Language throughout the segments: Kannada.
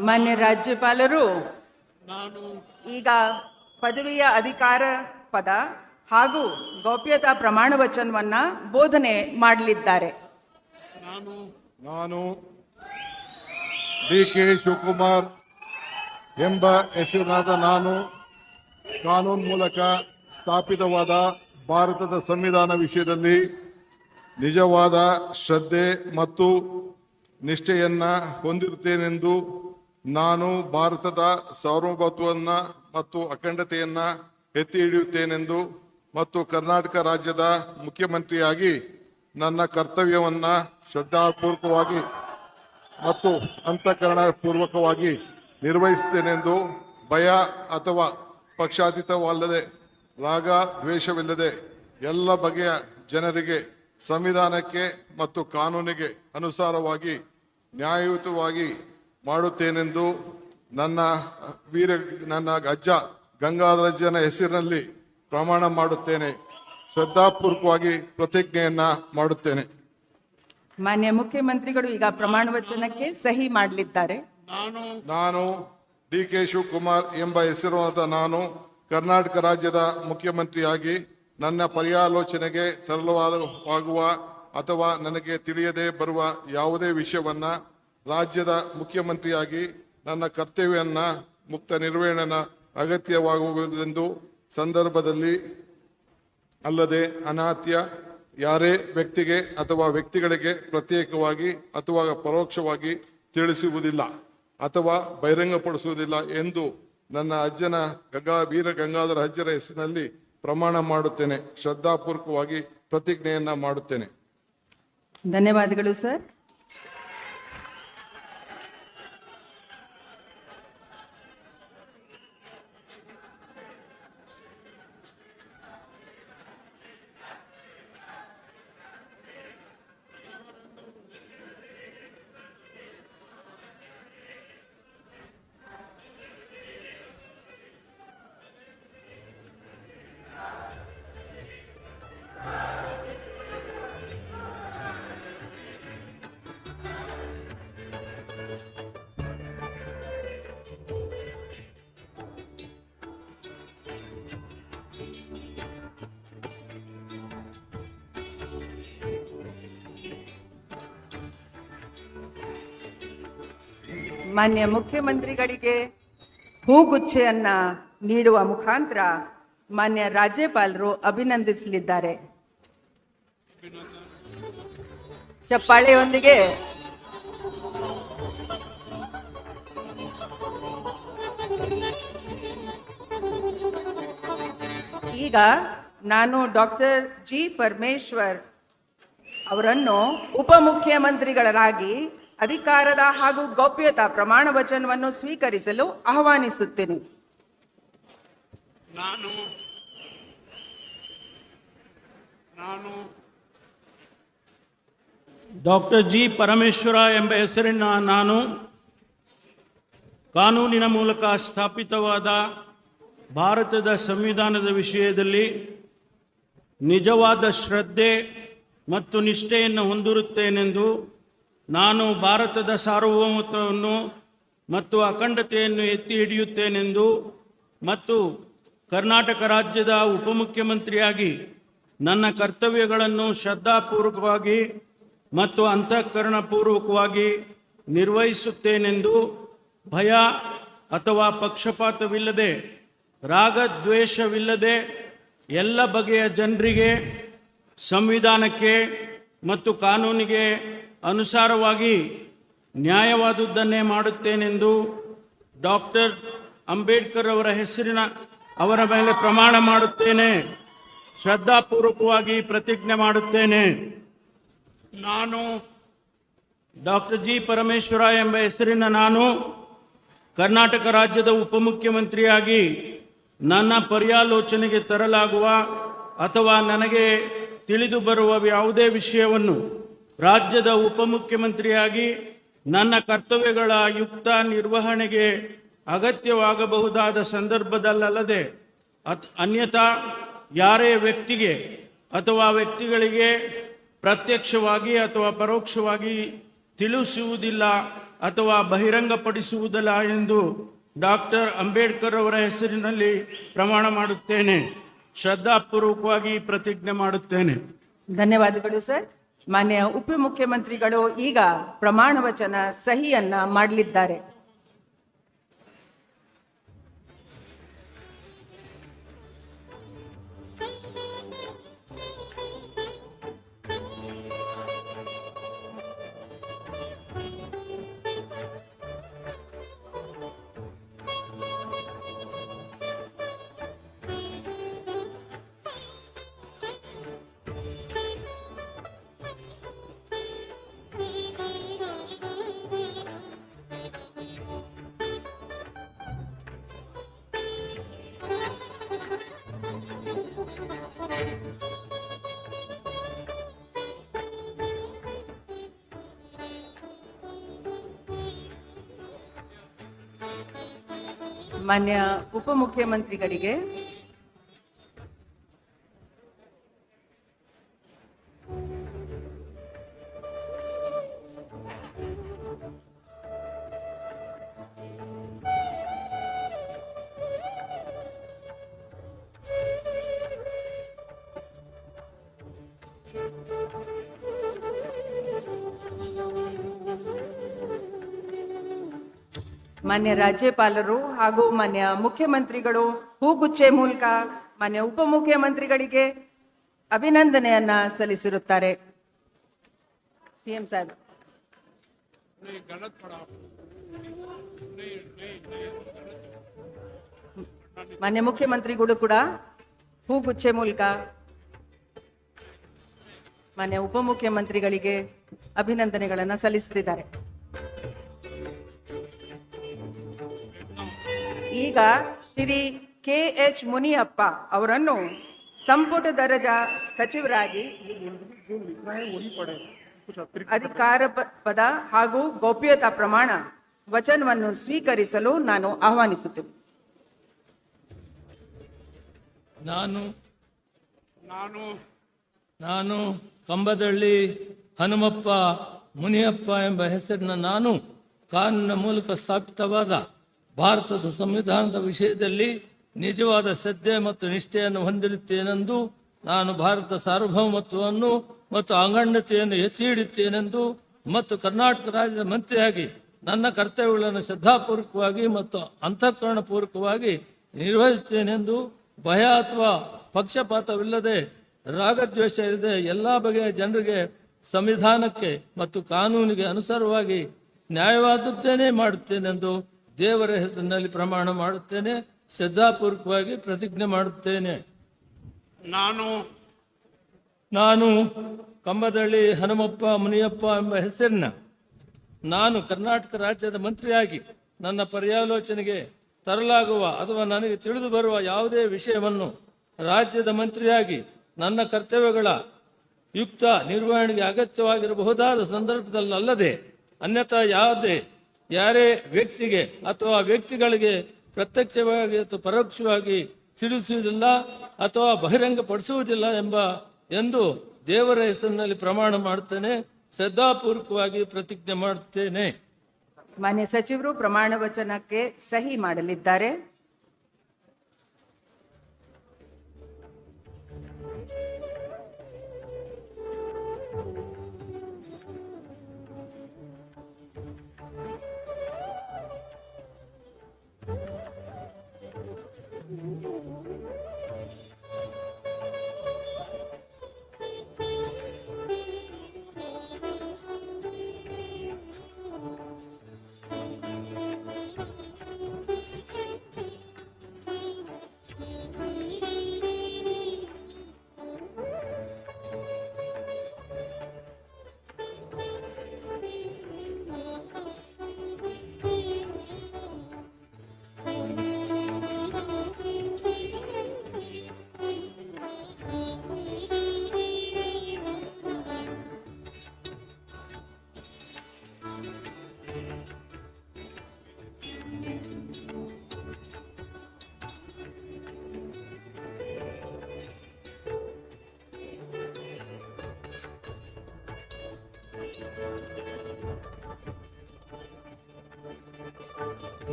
ಮಾನ್ಯ ರಾಜ್ಯಪಾಲರು ನಾನು ಈಗ ಪದವಿಯ ಅಧಿಕಾರ ಪದ ಹಾಗೂ ಗೌಪ್ಯತಾ ಪ್ರಮಾಣ ವಚನವನ್ನ ಬೋಧನೆ ಮಾಡಲಿದ್ದಾರೆ. ನಾನು ಡಿ.ಕೆ. ಶಿವಕುಮಾರ್ ಎಂಬ ಹೆಸರಿನಾದ ನಾನು ಕಾನೂನು ಮೂಲಕ ಸ್ಥಾಪಿತವಾದ ಭಾರತದ ಸಂವಿಧಾನ ವಿಷಯದಲ್ಲಿ ನಿಜವಾದ ಶ್ರದ್ಧೆ ಮತ್ತು ನಿಷ್ಠೆಯನ್ನ ಹೊಂದಿರುತ್ತೇನೆಂದು ನಾನು ಭಾರತದ ಸಾರ್ವಭೌಮತ್ವವನ್ನು ಮತ್ತು ಅಖಂಡತೆಯನ್ನ ಎತ್ತಿ ಹಿಡಿಯುತ್ತೇನೆಂದು ಮತ್ತು ಕರ್ನಾಟಕ ರಾಜ್ಯದ ಮುಖ್ಯಮಂತ್ರಿಯಾಗಿ ನನ್ನ ಕರ್ತವ್ಯವನ್ನ ಶ್ರದ್ಧಾಪೂರ್ವಕವಾಗಿ ಮತ್ತು ಅಂತಃಕರಣಪೂರ್ವಕವಾಗಿ ನಿರ್ವಹಿಸುತ್ತೇನೆಂದು ಭಯ ಅಥವಾ ಪಕ್ಷಾತೀತವಲ್ಲದೆ ರಾಗ ದ್ವೇಷವಿಲ್ಲದೆ ಎಲ್ಲ ಬಗೆಯ ಜನರಿಗೆ ಸಂವಿಧಾನಕ್ಕೆ ಮತ್ತು ಕಾನೂನಿಗೆ ಅನುಸಾರವಾಗಿ ನ್ಯಾಯಯುತವಾಗಿ ಮಾಡುತ್ತೇನೆಂದು ನನ್ನ ಅಜ್ಜ ಗಂಗಾಧರಜ್ಜನ ಹೆಸರಿನಲ್ಲಿ ಪ್ರಮಾಣ ಮಾಡುತ್ತೇನೆ. ಶ್ರದ್ಧಾಪೂರ್ವಕವಾಗಿ ಪ್ರತಿಜ್ಞೆಯನ್ನ ಮಾಡುತ್ತೇನೆ. ಮಾನ್ಯ ಮುಖ್ಯಮಂತ್ರಿಗಳು ಈಗ ಪ್ರಮಾಣ ವಚನಕ್ಕೆ ಸಹಿ ಮಾಡಲಿದ್ದಾರೆ. ನಾನು ಡಿ.ಕೆ. ಶಿವಕುಮಾರ್ ಎಂಬ ಹೆಸರಾದ ನಾನು ಕರ್ನಾಟಕ ರಾಜ್ಯದ ಮುಖ್ಯಮಂತ್ರಿಯಾಗಿ ನನ್ನ ಪರ್ಯಾಲೋಚನೆಗೆ ತರಲಾಗುವ ಅಥವಾ ನನಗೆ ತಿಳಿಯದೆ ಬರುವ ಯಾವುದೇ ವಿಷಯವನ್ನ ರಾಜ್ಯದ ಮುಖ್ಯಮಂತ್ರಿಯಾಗಿ ನನ್ನ ಕರ್ತವ್ಯವನ್ನ ಮುಕ್ತ ನಿರ್ವಹಣೆ ಅಗತ್ಯವಾಗುವುದೆಂದು ಸಂದರ್ಭದಲ್ಲಿ ಅಲ್ಲದೆ ಅನಾತ್ಯ ಯಾರೇ ವ್ಯಕ್ತಿಗೆ ಅಥವಾ ವ್ಯಕ್ತಿಗಳಿಗೆ ಪ್ರತ್ಯೇಕವಾಗಿ ಅಥವಾ ಪರೋಕ್ಷವಾಗಿ ತಿಳಿಸುವುದಿಲ್ಲ ಅಥವಾ ಬಹಿರಂಗಪಡಿಸುವುದಿಲ್ಲ ಎಂದು ನನ್ನ ಅಜ್ಜನ ವೀರ ಗಂಗಾಧರ ಅಜ್ಜರ ಹೆಸರಿನಲ್ಲಿ ಪ್ರಮಾಣ ಮಾಡುತ್ತೇನೆ. ಶ್ರದ್ಧಾಪೂರ್ವಕವಾಗಿ ಪ್ರತಿಜ್ಞೆಯನ್ನ ಮಾಡುತ್ತೇನೆ. ಧನ್ಯವಾದಗಳು ಸರ್. ಮಾನ್ಯ ಮುಖ್ಯಮಂತ್ರಿಗಳಿಗೆ ಹೂಗುಚ್ಛೆಯನ್ನ ನೀಡುವ ಮುಖಾಂತರ ಮಾನ್ಯ ರಾಜ್ಯಪಾಲರು ಅಭಿನಂದಿಸಲಿದ್ದಾರೆ. ಚಪ್ಪಾಳೆಯೊಂದಿಗೆ ಈಗ ನಾನು ಡಾಕ್ಟರ್ ಜಿ. ಪರಮೇಶ್ವರ್ ಅವರನ್ನು ಉಪಮುಖ್ಯಮಂತ್ರಿಗಳಾಗಿ ಅಧಿಕಾರದ ಹಾಗೂ ಗೌಪ್ಯತಾ ಪ್ರಮಾಣ ವಚನವನ್ನು ಸ್ವೀಕರಿಸಲು ಆಹ್ವಾನಿಸುತ್ತೇನೆ. ನಾನು ಡಾಕ್ಟರ್ ಜಿ. ಪರಮೇಶ್ವರ ಎಂಬ ಹೆಸರಿನ ನಾನು ಕಾನೂನಿನ ಮೂಲಕ ಸ್ಥಾಪಿತವಾದ ಭಾರತದ ಸಂವಿಧಾನದ ವಿಷಯದಲ್ಲಿ ನಿಜವಾದ ಶ್ರದ್ಧೆ ಮತ್ತು ನಿಷ್ಠೆಯನ್ನು ಹೊಂದಿರುತ್ತೇನೆಂದು ನಾನು ಭಾರತದ ಸಾರ್ವಭೌಮತ್ವವನ್ನು ಮತ್ತು ಅಖಂಡತೆಯನ್ನು ಎತ್ತಿ ಹಿಡಿಯುತ್ತೇನೆಂದು ಮತ್ತು ಕರ್ನಾಟಕ ರಾಜ್ಯದ ಉಪಮುಖ್ಯಮಂತ್ರಿಯಾಗಿ ನನ್ನ ಕರ್ತವ್ಯಗಳನ್ನು ಶ್ರದ್ಧಾಪೂರ್ವಕವಾಗಿ ಮತ್ತು ಅಂತಃಕರಣಪೂರ್ವಕವಾಗಿ ನಿರ್ವಹಿಸುತ್ತೇನೆಂದು ಭಯ ಅಥವಾ ಪಕ್ಷಪಾತವಿಲ್ಲದೆ ರಾಗದ್ವೇಷವಿಲ್ಲದೆ ಎಲ್ಲ ಬಗೆಯ ಜನರಿಗೆ ಸಂವಿಧಾನಕ್ಕೆ ಮತ್ತು ಕಾನೂನಿಗೆ ಅನುಸಾರವಾಗಿ ನ್ಯಾಯವಾದುದನ್ನೇ ಮಾಡುತ್ತೇನೆಂದು ಡಾಕ್ಟರ್ ಅಂಬೇಡ್ಕರ್ ಅವರ ಮೇಲೆ ಪ್ರಮಾಣ ಮಾಡುತ್ತೇನೆ. ಶ್ರದ್ಧಾಪೂರ್ವಕವಾಗಿ ಪ್ರತಿಜ್ಞೆ ಮಾಡುತ್ತೇನೆ. ನಾನು ಡಾಕ್ಟರ್ ಜಿ. ಪರಮೇಶ್ವರ ಎಂಬ ಹೆಸರಿನ ನಾನು ಕರ್ನಾಟಕ ರಾಜ್ಯದ ಉಪಮುಖ್ಯಮಂತ್ರಿಯಾಗಿ ನನ್ನ ಪರ್ಯಾಲೋಚನೆಗೆ ತರಲಾಗುವ ಅಥವಾ ನನಗೆ ತಿಳಿದು ಬರುವ ಯಾವುದೇ ವಿಷಯವನ್ನು ರಾಜ್ಯದ ಉಪಮುಖ್ಯಮಂತ್ರಿಯಾಗಿ ನನ್ನ ಕರ್ತವ್ಯಗಳ ಯುಕ್ತ ನಿರ್ವಹಣೆಗೆ ಅಗತ್ಯವಾಗಬಹುದಾದ ಸಂದರ್ಭದಲ್ಲದೆ ಅನ್ಯಥಾ ಯಾರೇ ವ್ಯಕ್ತಿಗೆ ಅಥವಾ ವ್ಯಕ್ತಿಗಳಿಗೆ ಪ್ರತ್ಯಕ್ಷವಾಗಿ ಅಥವಾ ಪರೋಕ್ಷವಾಗಿ ತಿಳಿಸುವುದಿಲ್ಲ ಅಥವಾ ಬಹಿರಂಗಪಡಿಸುವುದಿಲ್ಲ ಎಂದು ಡಾಕ್ಟರ್ ಅಂಬೇಡ್ಕರ್ ಅವರ ಹೆಸರಿನಲ್ಲಿ ಪ್ರಮಾಣ ಮಾಡುತ್ತೇನೆ. ಶ್ರದ್ಧಾಪೂರ್ವಕವಾಗಿ ಪ್ರತಿಜ್ಞೆ ಮಾಡುತ್ತೇನೆ. ಧನ್ಯವಾದಗಳು ಸರ್. ಮಾನ್ಯ ಉಪಮುಖ್ಯಮಂತ್ರಿಗಳು ಈಗ ಪ್ರಮಾಣ ವಚನ ಸಹಿಯನ್ನ ಮಾಡಲಿದ್ದಾರೆ. ಮಾನ್ಯ ಉಪಮುಖ್ಯಮಂತ್ರಿಗಳಿಗೆ ಮಾನ್ಯ ರಾಜ್ಯಪಾಲರು ಹಾಗೂ ಮಾನ್ಯ ಮುಖ್ಯಮಂತ್ರಿಗಳು ಹೂಗುಚ್ಚೆ ಮೂಲಕ ಮಾನ್ಯ ಉಪಮುಖ್ಯಮಂತ್ರಿಗಳಿಗೆ ಅಭಿನಂದನೆಯನ್ನ ಸಲ್ಲಿಸಿರುತ್ತಾರೆ. ಸಿಎಂ ಸಾಹೇಬ್. ಮಾನ್ಯ ಮುಖ್ಯಮಂತ್ರಿಗಳು ಕೂಡ ಹೂಗುಚ್ಚೆ ಮೂಲಕ ಮಾನ್ಯ ಉಪಮುಖ್ಯಮಂತ್ರಿಗಳಿಗೆ ಅಭಿನಂದನೆಗಳನ್ನು ಸಲ್ಲಿಸುತ್ತಿದ್ದಾರೆ. ಈಗ ಶ್ರೀ KH ಮುನಿಯಪ್ಪ ಅವರನ್ನು ಸಂಪುಟ ದರ್ಜಾ ಸಚಿವರಾಗಿ ಅಧಿಕಾರ ಪದ ಹಾಗೂ ಗೌಪ್ಯತಾ ಪ್ರಮಾಣ ವಚನವನ್ನು ಸ್ವೀಕರಿಸಲು ನಾನು ಆಹ್ವಾನಿಸುತ್ತೇನೆ. ನಾನು ಕಂಬದಳ್ಳಿ ಹನುಮಪ್ಪ ಮುನಿಯಪ್ಪ ಎಂಬ ಹೆಸರಿನ ನಾನು ಕಾನೂನಿನ ಮೂಲಕ ಸ್ಥಾಪಿತವಾದ ಭಾರತದ ಸಂವಿಧಾನದ ವಿಷಯದಲ್ಲಿ ನಿಜವಾದ ಶ್ರದ್ಧೆ ಮತ್ತು ನಿಷ್ಠೆಯನ್ನು ಹೊಂದಿರುತ್ತೇನೆಂದು, ನಾನು ಭಾರತ ಸಾರ್ವಭೌಮತ್ವವನ್ನು ಮತ್ತು ಅಖಂಡತೆಯನ್ನು ಎತ್ತಿ ಹಿಡಿಯುತ್ತೇನೆಂದು ಮತ್ತು ಕರ್ನಾಟಕ ರಾಜ್ಯದ ಮಂತ್ರಿಯಾಗಿ ನನ್ನ ಕರ್ತವ್ಯಗಳನ್ನು ಶ್ರದ್ಧಾಪೂರ್ವಕವಾಗಿ ಮತ್ತು ಅಂತಃಕರಣಪೂರ್ವಕವಾಗಿ ನಿರ್ವಹಿಸುತ್ತೇನೆಂದು, ಭಯ ಅಥವಾ ಪಕ್ಷಪಾತವಿಲ್ಲದೆ ರಾಗದ್ವೇಷ ಇಲ್ಲದೆ ಎಲ್ಲ ಬಗೆಯ ಜನರಿಗೆ ಸಂವಿಧಾನಕ್ಕೆ ಮತ್ತು ಕಾನೂನಿಗೆ ಅನುಸಾರವಾಗಿ ನ್ಯಾಯವಾದದ್ದೇನೆ ಮಾಡುತ್ತೇನೆಂದು ದೇವರ ಹೆಸರಿನಲ್ಲಿ ಪ್ರಮಾಣ ಮಾಡುತ್ತೇನೆ. ಶ್ರದ್ಧಾಪೂರ್ವಕವಾಗಿ ಪ್ರತಿಜ್ಞೆ ಮಾಡುತ್ತೇನೆ. ನಾನು ಕಂಬದಳ್ಳಿ ಹನುಮಪ್ಪ ಮುನಿಯಪ್ಪ ಎಂಬ ಹೆಸರಿನ ನಾನು ಕರ್ನಾಟಕ ರಾಜ್ಯದ ಮಂತ್ರಿಯಾಗಿ ನನ್ನ ಪರ್ಯಾಲೋಚನೆಗೆ ತರಲಾಗುವ ಅಥವಾ ನನಗೆ ತಿಳಿದು ಬರುವ ಯಾವುದೇ ವಿಷಯವನ್ನು ರಾಜ್ಯದ ಮಂತ್ರಿಯಾಗಿ ನನ್ನ ಕರ್ತವ್ಯಗಳ ಯುಕ್ತ ನಿರ್ವಹಣೆಗೆ ಅಗತ್ಯವಾಗಿರಬಹುದಾದ ಸಂದರ್ಭದಲ್ಲದೆ ಅನ್ಯಥಾ ಯಾರೇ ವ್ಯಕ್ತಿಗೆ ಅಥವಾ ವ್ಯಕ್ತಿಗಳಿಗೆ ಪ್ರತ್ಯಕ್ಷವಾಗಿ ಅಥವಾ ಪರೋಕ್ಷವಾಗಿ ತಿಳಿಸುವುದಿಲ್ಲ ಅಥವಾ ಬಹಿರಂಗಪಡಿಸುವುದಿಲ್ಲ ಎಂದು ದೇವರ ಹೆಸರಿನಲ್ಲಿ ಪ್ರಮಾಣ ಮಾಡುತ್ತೇನೆ. ಶ್ರದ್ಧಾಪೂರ್ವಕವಾಗಿ ಪ್ರತಿಜ್ಞೆ ಮಾಡುತ್ತೇನೆ. ಮಾನ್ಯ ಸಚಿವರು ಪ್ರಮಾಣ ವಚನಕ್ಕೆ ಸಹಿ ಮಾಡಲಿದ್ದಾರೆ.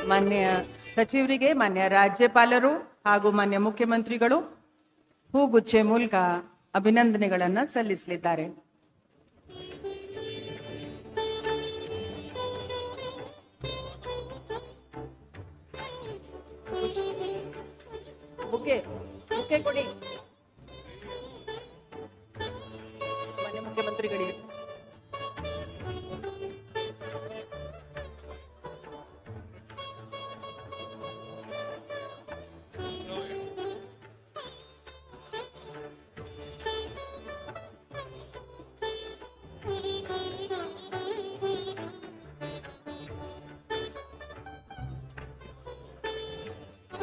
ಮಾನ್ಯ ಸಚಿವರಿಗೆ ಮಾನ್ಯ ರಾಜ್ಯಪಾಲರು ಹಾಗೂ ಮಾನ್ಯ ಮುಖ್ಯಮಂತ್ರಿಗಳು ಹೂಗುಚ್ಚೆ ಮೂಲಕ ಅಭಿನಂದನೆಗಳನ್ನು ಸಲ್ಲಿಸಲಿದ್ದಾರೆ. ಬುಕ್ಕೆ ಕೊಡಿ ಮಾನ್ಯ ಮುಖ್ಯಮಂತ್ರಿಗಳಿಗೆ.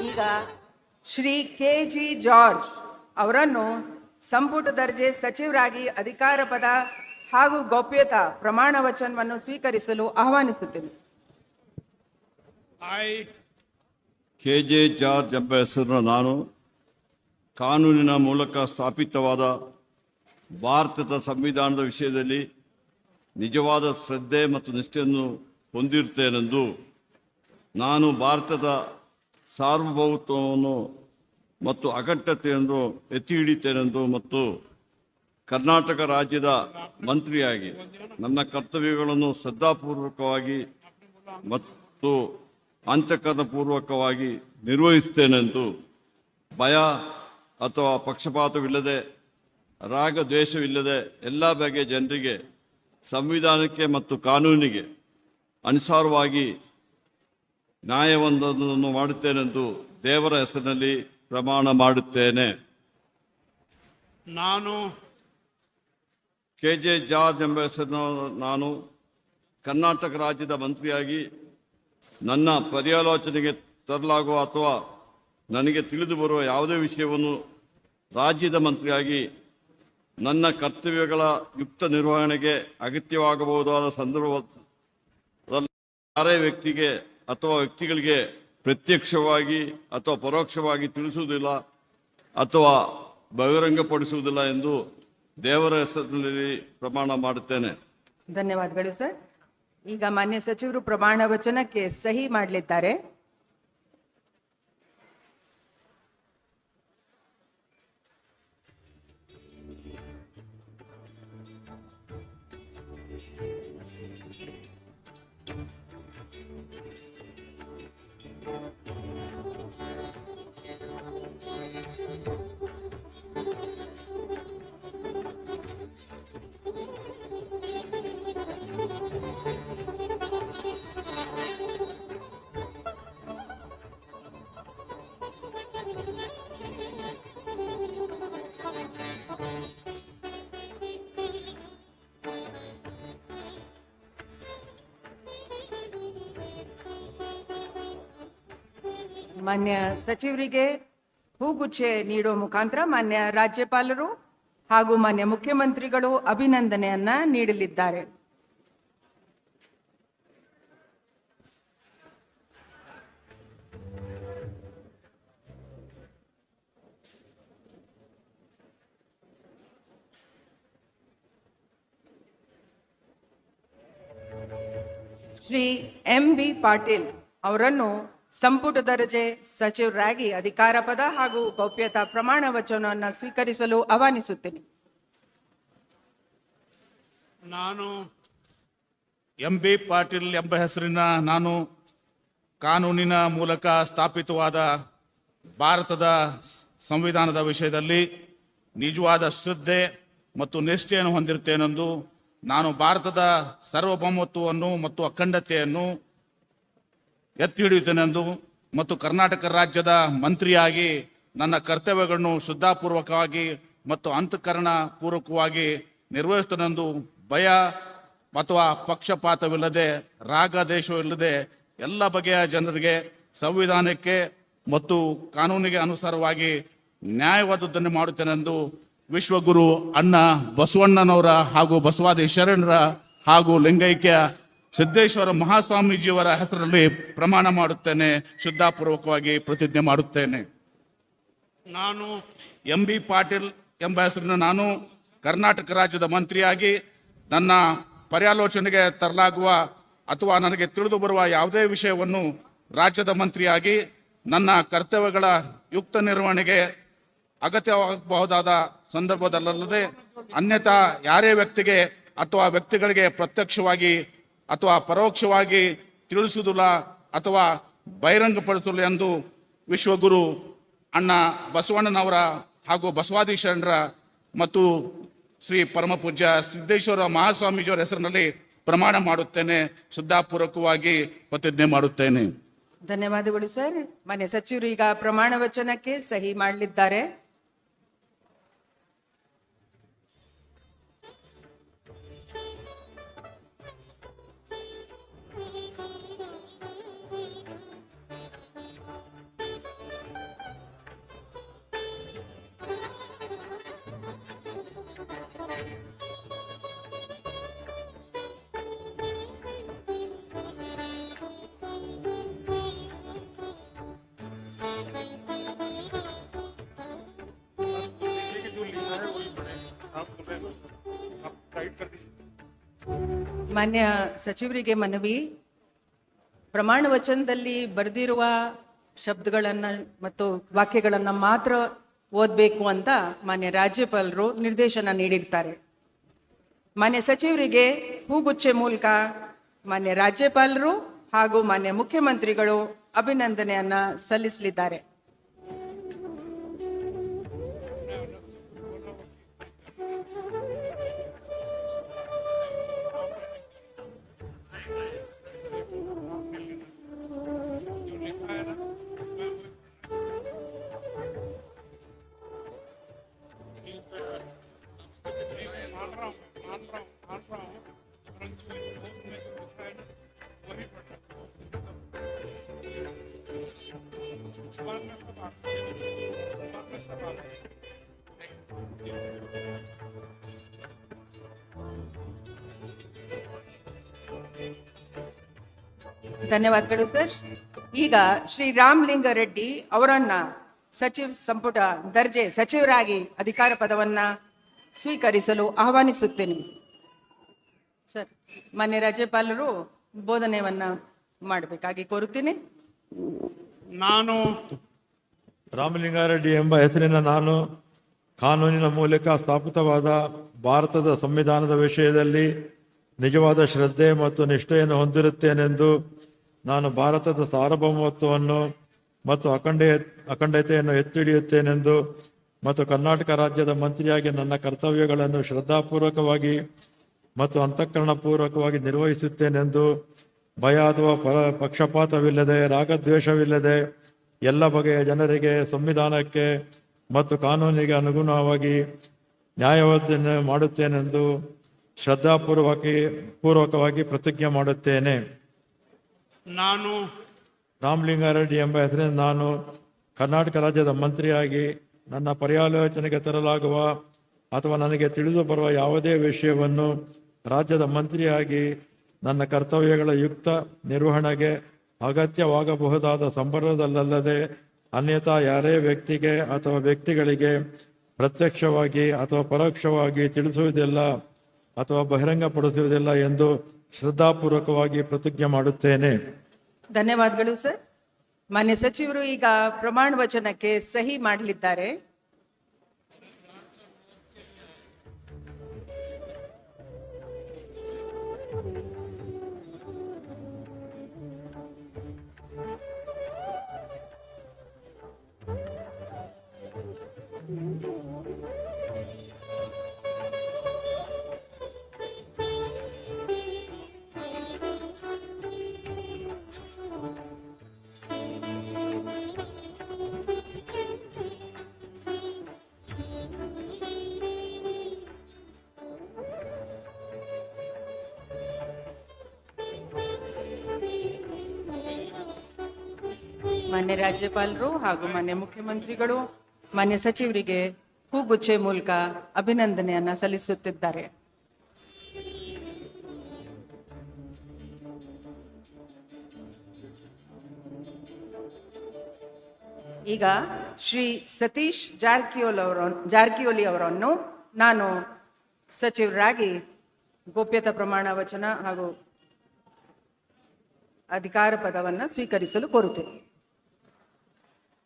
ಈಗ ಶ್ರೀ ಕೆ.ಜಿ. ಜಾರ್ಜ್ ಅವರನ್ನು ಸಂಪುಟ ದರ್ಜೆ ಸಚಿವರಾಗಿ ಅಧಿಕಾರ ಪದ ಹಾಗೂ ಗೌಪ್ಯತಾ ಪ್ರಮಾಣ ವಚನವನ್ನು ಸ್ವೀಕರಿಸಲು ಆಹ್ವಾನಿಸುತ್ತೇನೆ. ಕೆ.ಜೆ. ಜಾರ್ಜ್ ಎಂಬ ಹೆಸರಿನ ನಾನು ಕಾನೂನಿನ ಮೂಲಕ ಸ್ಥಾಪಿತವಾದ ಭಾರತದ ಸಂವಿಧಾನದ ವಿಷಯದಲ್ಲಿ ನಿಜವಾದ ಶ್ರದ್ಧೆ ಮತ್ತು ನಿಷ್ಠೆಯನ್ನು ಹೊಂದಿರುತ್ತೇನೆಂದು, ನಾನು ಭಾರತದ ಸಾರ್ವಭೌಮತ್ವವನ್ನು ಮತ್ತು ಅಖಂಡತೆಯನ್ನು ಎತ್ತಿ ಹಿಡಿಯುತ್ತೇನೆಂದು ಮತ್ತು ಕರ್ನಾಟಕ ರಾಜ್ಯದ ಮಂತ್ರಿಯಾಗಿ ನನ್ನ ಕರ್ತವ್ಯಗಳನ್ನು ಶ್ರದ್ಧಾಪೂರ್ವಕವಾಗಿ ಮತ್ತು ಅಂತಃಕರಣಪೂರ್ವಕವಾಗಿ ನಿರ್ವಹಿಸುತ್ತೇನೆಂದು ಭಯ ಅಥವಾ ಪಕ್ಷಪಾತವಿಲ್ಲದೆ ರಾಗ ದ್ವೇಷವಿಲ್ಲದೆ ಎಲ್ಲ ಬಗೆಯ ಜನರಿಗೆ ಸಂವಿಧಾನಕ್ಕೆ ಮತ್ತು ಕಾನೂನಿಗೆ ಅನುಸಾರವಾಗಿ ನ್ಯಾಯವೊಂದನ್ನು ಮಾಡುತ್ತೇನೆಂದು ದೇವರ ಹೆಸರಿನಲ್ಲಿ ಪ್ರಮಾಣ ಮಾಡುತ್ತೇನೆ. ನಾನು ಕೆ.ಜೆ. ಜಾರ್ಜ್ ಎಂಬ ಹೆಸರಿನ ನಾನು ಕರ್ನಾಟಕ ರಾಜ್ಯದ ಮಂತ್ರಿಯಾಗಿ ನನ್ನ ಪರ್ಯಾಲೋಚನೆಗೆ ತರಲಾಗುವ ಅಥವಾ ನನಗೆ ತಿಳಿದು ಬರುವ ಯಾವುದೇ ವಿಷಯವನ್ನು ರಾಜ್ಯದ ಮಂತ್ರಿಯಾಗಿ ನನ್ನ ಕರ್ತವ್ಯಗಳ ಯುಕ್ತ ನಿರ್ವಹಣೆಗೆ ಅಗತ್ಯವಾಗಬಹುದಾದ ಸಂದರ್ಭದಲ್ಲಿ ಯಾರೇ ವ್ಯಕ್ತಿಗೆ ಅಥವಾ ವ್ಯಕ್ತಿಗಳಿಗೆ ಪ್ರತ್ಯಕ್ಷವಾಗಿ ಅಥವಾ ಪರೋಕ್ಷವಾಗಿ ತಿಳಿಸುವುದಿಲ್ಲ ಅಥವಾ ಬಹಿರಂಗಪಡಿಸುವುದಿಲ್ಲ ಎಂದು ದೇವರ ಹೆಸರಿನಲ್ಲಿ ಪ್ರಮಾಣ ಮಾಡುತ್ತೇನೆ. ಧನ್ಯವಾದಗಳು ಸರ್. ಈಗ ಮಾನ್ಯ ಸಚಿವರು ಪ್ರಮಾಣ ವಚನಕ್ಕೆ ಸಹಿ ಮಾಡಲಿದ್ದಾರೆ. ಮಾನ್ಯ ಸಚಿವರಿಗೆ ಹೂಗುಚ್ಚೆ ನೀಡುವ ಮುಖಾಂತರ ಮಾನ್ಯ ರಾಜ್ಯಪಾಲರು ಹಾಗೂ ಮಾನ್ಯ ಮುಖ್ಯಮಂತ್ರಿಗಳು ಅಭಿನಂದನೆಯನ್ನ ನೀಡಲಿದ್ದಾರೆ. ಶ್ರೀ ಎಂ.ಬಿ. ಪಾಟೀಲ್ ಅವರನ್ನು ಸಂಪುಟ ದರ್ಜೆ ಸಚಿವರಾಗಿ ಅಧಿಕಾರ ಪದ ಹಾಗೂ ಗೌಪ್ಯತಾ ಪ್ರಮಾಣ ವಚನವನ್ನು ಸ್ವೀಕರಿಸಲು ಆಹ್ವಾನಿಸುತ್ತೇನೆ. ನಾನು ಎಂ.ಬಿ. ಪಾಟೀಲ್ ಎಂಬ ಹೆಸರಿನ ನಾನು ಕಾನೂನಿನ ಮೂಲಕ ಸ್ಥಾಪಿತವಾದ ಭಾರತದ ಸಂವಿಧಾನದ ವಿಷಯದಲ್ಲಿ ನಿಜವಾದ ಶ್ರದ್ಧೆ ಮತ್ತು ನಿಷ್ಠೆಯನ್ನು ಹೊಂದಿರುತ್ತೇನೆಂದು, ನಾನು ಭಾರತದ ಸಾರ್ವಭೌಮತ್ವವನ್ನು ಮತ್ತು ಅಖಂಡತೆಯನ್ನು ಎತ್ತಿ ಹಿಡಿಯುತ್ತೇನೆಂದು ಮತ್ತು ಕರ್ನಾಟಕ ರಾಜ್ಯದ ಮಂತ್ರಿಯಾಗಿ ನನ್ನ ಕರ್ತವ್ಯಗಳನ್ನು ಶ್ರದ್ಧಾಪೂರ್ವಕವಾಗಿ ಮತ್ತು ಅಂತಃಕರಣ ಪೂರ್ವಕವಾಗಿ ನಿರ್ವಹಿಸುತ್ತೇನೆಂದು ಭಯ ಅಥವಾ ಪಕ್ಷಪಾತವಿಲ್ಲದೆ ರಾಗ ದೇಶವಿಲ್ಲದೆ ಎಲ್ಲ ಬಗೆಯ ಜನರಿಗೆ ಸಂವಿಧಾನಕ್ಕೆ ಮತ್ತು ಕಾನೂನಿಗೆ ಅನುಸಾರವಾಗಿ ನ್ಯಾಯವಾದದ್ದನ್ನು ಮಾಡುತ್ತೇನೆಂದು ವಿಶ್ವಗುರು ಅಣ್ಣ ಬಸವಣ್ಣನವರ ಹಾಗೂ ಬಸವಾದಿ ಶರಣರ ಹಾಗೂ ಲಿಂಗೈಕ್ಯ ಸಿದ್ದೇಶ್ವರ ಮಹಾಸ್ವಾಮೀಜಿಯವರ ಹೆಸರಲ್ಲಿ ಪ್ರಮಾಣ ಮಾಡುತ್ತೇನೆ, ಶ್ರದ್ಧಾಪೂರ್ವಕವಾಗಿ ಪ್ರತಿಜ್ಞೆ ಮಾಡುತ್ತೇನೆ. ನಾನು ಎಂ.ಬಿ. ಪಾಟೀಲ್ ಎಂಬ ಹೆಸರಿನ ನಾನು ಕರ್ನಾಟಕ ರಾಜ್ಯದ ಮಂತ್ರಿಯಾಗಿ ನನ್ನ ಪರ್ಯಾಲೋಚನೆಗೆ ತರಲಾಗುವ ಅಥವಾ ನನಗೆ ತಿಳಿದು ಬರುವ ಯಾವುದೇ ವಿಷಯವನ್ನು ರಾಜ್ಯದ ಮಂತ್ರಿಯಾಗಿ ನನ್ನ ಕರ್ತವ್ಯಗಳ ಯುಕ್ತ ನಿರ್ವಹಣೆಗೆ ಅಗತ್ಯವಾಗಬಹುದಾದ ಸಂದರ್ಭದಲ್ಲದೆ ಅನ್ಯಥಾ ಯಾರೇ ವ್ಯಕ್ತಿಗೆ ಅಥವಾ ವ್ಯಕ್ತಿಗಳಿಗೆ ಪ್ರತ್ಯಕ್ಷವಾಗಿ ಅಥವಾ ಪರೋಕ್ಷವಾಗಿ ತಿಳಿಸುವುದಿಲ್ಲ ಅಥವಾ ಬಹಿರಂಗಪಡಿಸಲು ಎಂದು ವಿಶ್ವಗುರು ಅಣ್ಣ ಬಸವಣ್ಣನವರ ಹಾಗೂ ಬಸವಾದಿ ಶರಣರ ಮತ್ತು ಶ್ರೀ ಪರಮಪೂಜ್ಯ ಸಿದ್ದೇಶ್ವರ ಮಹಾಸ್ವಾಮೀಜಿಯವರ ಹೆಸರಿನಲ್ಲಿ ಪ್ರಮಾಣ ಮಾಡುತ್ತೇನೆ. ಶ್ರದ್ಧಾಪೂರ್ವಕವಾಗಿ ಪ್ರತಿಜ್ಞೆ ಮಾಡುತ್ತೇನೆ. ಧನ್ಯವಾದಗಳು ಸರ್. ಮಾನ್ಯ ಸಚಿವರು ಈಗ ಪ್ರಮಾಣ ವಚನಕ್ಕೆ ಸಹಿ ಮಾಡಲಿದ್ದಾರೆ. ಮಾನ್ಯ ಸಚಿವರಿಗೆ ಮನವಿ, ಪ್ರಮಾಣ ವಚನದಲ್ಲಿ ಬರೆದಿರುವ ಶಬ್ದಗಳನ್ನ ಮತ್ತು ವಾಕ್ಯಗಳನ್ನ ಮಾತ್ರ ಓದಬೇಕು ಅಂತ ಮಾನ್ಯ ರಾಜ್ಯಪಾಲರು ನಿರ್ದೇಶನ ನೀಡಿರ್ತಾರೆ. ಮಾನ್ಯ ಸಚಿವರಿಗೆ ಹೂಗುಚ್ಚೆ ಮೂಲಕ ಮಾನ್ಯ ರಾಜ್ಯಪಾಲರು ಹಾಗೂ ಮಾನ್ಯ ಮುಖ್ಯಮಂತ್ರಿಗಳು ಅಭಿನಂದನೆಯನ್ನ ಸಲ್ಲಿಸಲಿದ್ದಾರೆ. ಧನ್ಯವಾದಗಳು ಸರ್. ಈಗ ಶ್ರೀ ರಾಮಲಿಂಗಾರೆಡ್ಡಿ ಅವರನ್ನ ಸಚಿವ ಸಂಪುಟ ದರ್ಜೆ ಸಚಿವರಾಗಿ ಅಧಿಕಾರ ಪದವನ್ನ ಸ್ವೀಕರಿಸಲು ಆಹ್ವಾನಿಸುತ್ತೇನೆ. ಸರ್, ಮಾನ್ಯ ರಾಜ್ಯಪಾಲರು ಬೋಧನೆಯನ್ನ ಮಾಡಬೇಕಾಗಿ ಕೋರುತ್ತೇನೆ. ನಾನು ರಾಮಲಿಂಗಾರೆಡ್ಡಿ ಎಂಬ ಹೆಸರಿನ ನಾನು ಕಾನೂನಿನ ಮೂಲಕ ಸ್ಥಾಪಿತವಾದ ಭಾರತದ ಸಂವಿಧಾನದ ವಿಷಯದಲ್ಲಿ ನಿಜವಾದ ಶ್ರದ್ಧೆ ಮತ್ತು ನಿಷ್ಠೆಯನ್ನು ಹೊಂದಿರುತ್ತೇನೆಂದು ನಾನು ಭಾರತದ ಸಾರ್ವಭೌಮತ್ವವನ್ನು ಮತ್ತು ಅಖಂಡತೆಯನ್ನು ಎತ್ತಿ ಹಿಡಿಯುತ್ತೇನೆಂದು ಮತ್ತು ಕರ್ನಾಟಕ ರಾಜ್ಯದ ಮಂತ್ರಿಯಾಗಿ ನನ್ನ ಕರ್ತವ್ಯಗಳನ್ನು ಶ್ರದ್ಧಾಪೂರ್ವಕವಾಗಿ ಮತ್ತು ಅಂತಃಕರಣಪೂರ್ವಕವಾಗಿ ನಿರ್ವಹಿಸುತ್ತೇನೆಂದು ಭಯ ಅಥವಾ ಪಕ್ಷಪಾತವಿಲ್ಲದೆ ರಾಗದ್ವೇಷವಿಲ್ಲದೆ ಎಲ್ಲ ಬಗೆಯ ಜನರಿಗೆ ಸಂವಿಧಾನಕ್ಕೆ ಮತ್ತು ಕಾನೂನಿಗೆ ಅನುಗುಣವಾಗಿ ನ್ಯಾಯವನ್ನು ಮಾಡುತ್ತೇನೆಂದು ಶ್ರದ್ಧಾಪೂರ್ವಕವಾಗಿ ಪ್ರತಿಜ್ಞೆ ಮಾಡುತ್ತೇನೆ. ನಾನು ರಾಮಲಿಂಗಾರೆಡ್ಡಿ ಎಂಬ ಹೆಸರಿನ ನಾನು ಕರ್ನಾಟಕ ರಾಜ್ಯದ ಮಂತ್ರಿಯಾಗಿ ನನ್ನ ಪರ್ಯಾಲೋಚನೆಗೆ ತರಲಾಗುವ ಅಥವಾ ನನಗೆ ತಿಳಿದು ಬರುವ ಯಾವುದೇ ವಿಷಯವನ್ನು ರಾಜ್ಯದ ಮಂತ್ರಿಯಾಗಿ ನನ್ನ ಕರ್ತವ್ಯಗಳ ಯುಕ್ತ ನಿರ್ವಹಣೆಗೆ ಅಗತ್ಯವಾಗಬಹುದಾದ ಸಂದರ್ಭದಲ್ಲದೆ ಅನ್ಯಥಾ ಯಾರೇ ವ್ಯಕ್ತಿಗೆ ಅಥವಾ ವ್ಯಕ್ತಿಗಳಿಗೆ ಪ್ರತ್ಯಕ್ಷವಾಗಿ ಅಥವಾ ಪರೋಕ್ಷವಾಗಿ ತಿಳಿಸುವುದಿಲ್ಲ ಅಥವಾ ಬಹಿರಂಗಪಡಿಸುವುದಿಲ್ಲ ಎಂದು ಶ್ರದ್ಧಾಪೂರ್ವಕವಾಗಿ ಪ್ರತಿಜ್ಞೆ ಮಾಡುತ್ತೇನೆ. ಧನ್ಯವಾದಗಳು ಸರ್. ಮಾನ್ಯ ಸಚಿವರು ಈಗ ಪ್ರಮಾಣ ವಚನಕ್ಕೆ ಸಹಿ ಮಾಡಲಿದ್ದಾರೆ. ಮಾನ್ಯ ರಾಜ್ಯಪಾಲರು ಹಾಗೂ ಮಾನ್ಯ ಮುಖ್ಯಮಂತ್ರಿಗಳು ಮಾನ್ಯ ಸಚಿವರಿಗೆ ಹೂಗುಚ್ಚೆ ಮೂಲಕ ಅಭಿನಂದನೆಯನ್ನ ಸಲ್ಲಿಸುತ್ತಿದ್ದಾರೆ. ಈಗ ಶ್ರೀ ಸತೀಶ್ ಜಾರಕಿಹೊಳಿ ಅವರನ್ನು ನಾನು ಸಚಿವರಾಗಿ ಗೋಪ್ಯತಾ ಪ್ರಮಾಣ ವಚನ ಹಾಗೂ ಅಧಿಕಾರ ಪದವನ್ನು ಸ್ವೀಕರಿಸಲು ಕೋರುತ್ತೇನೆ.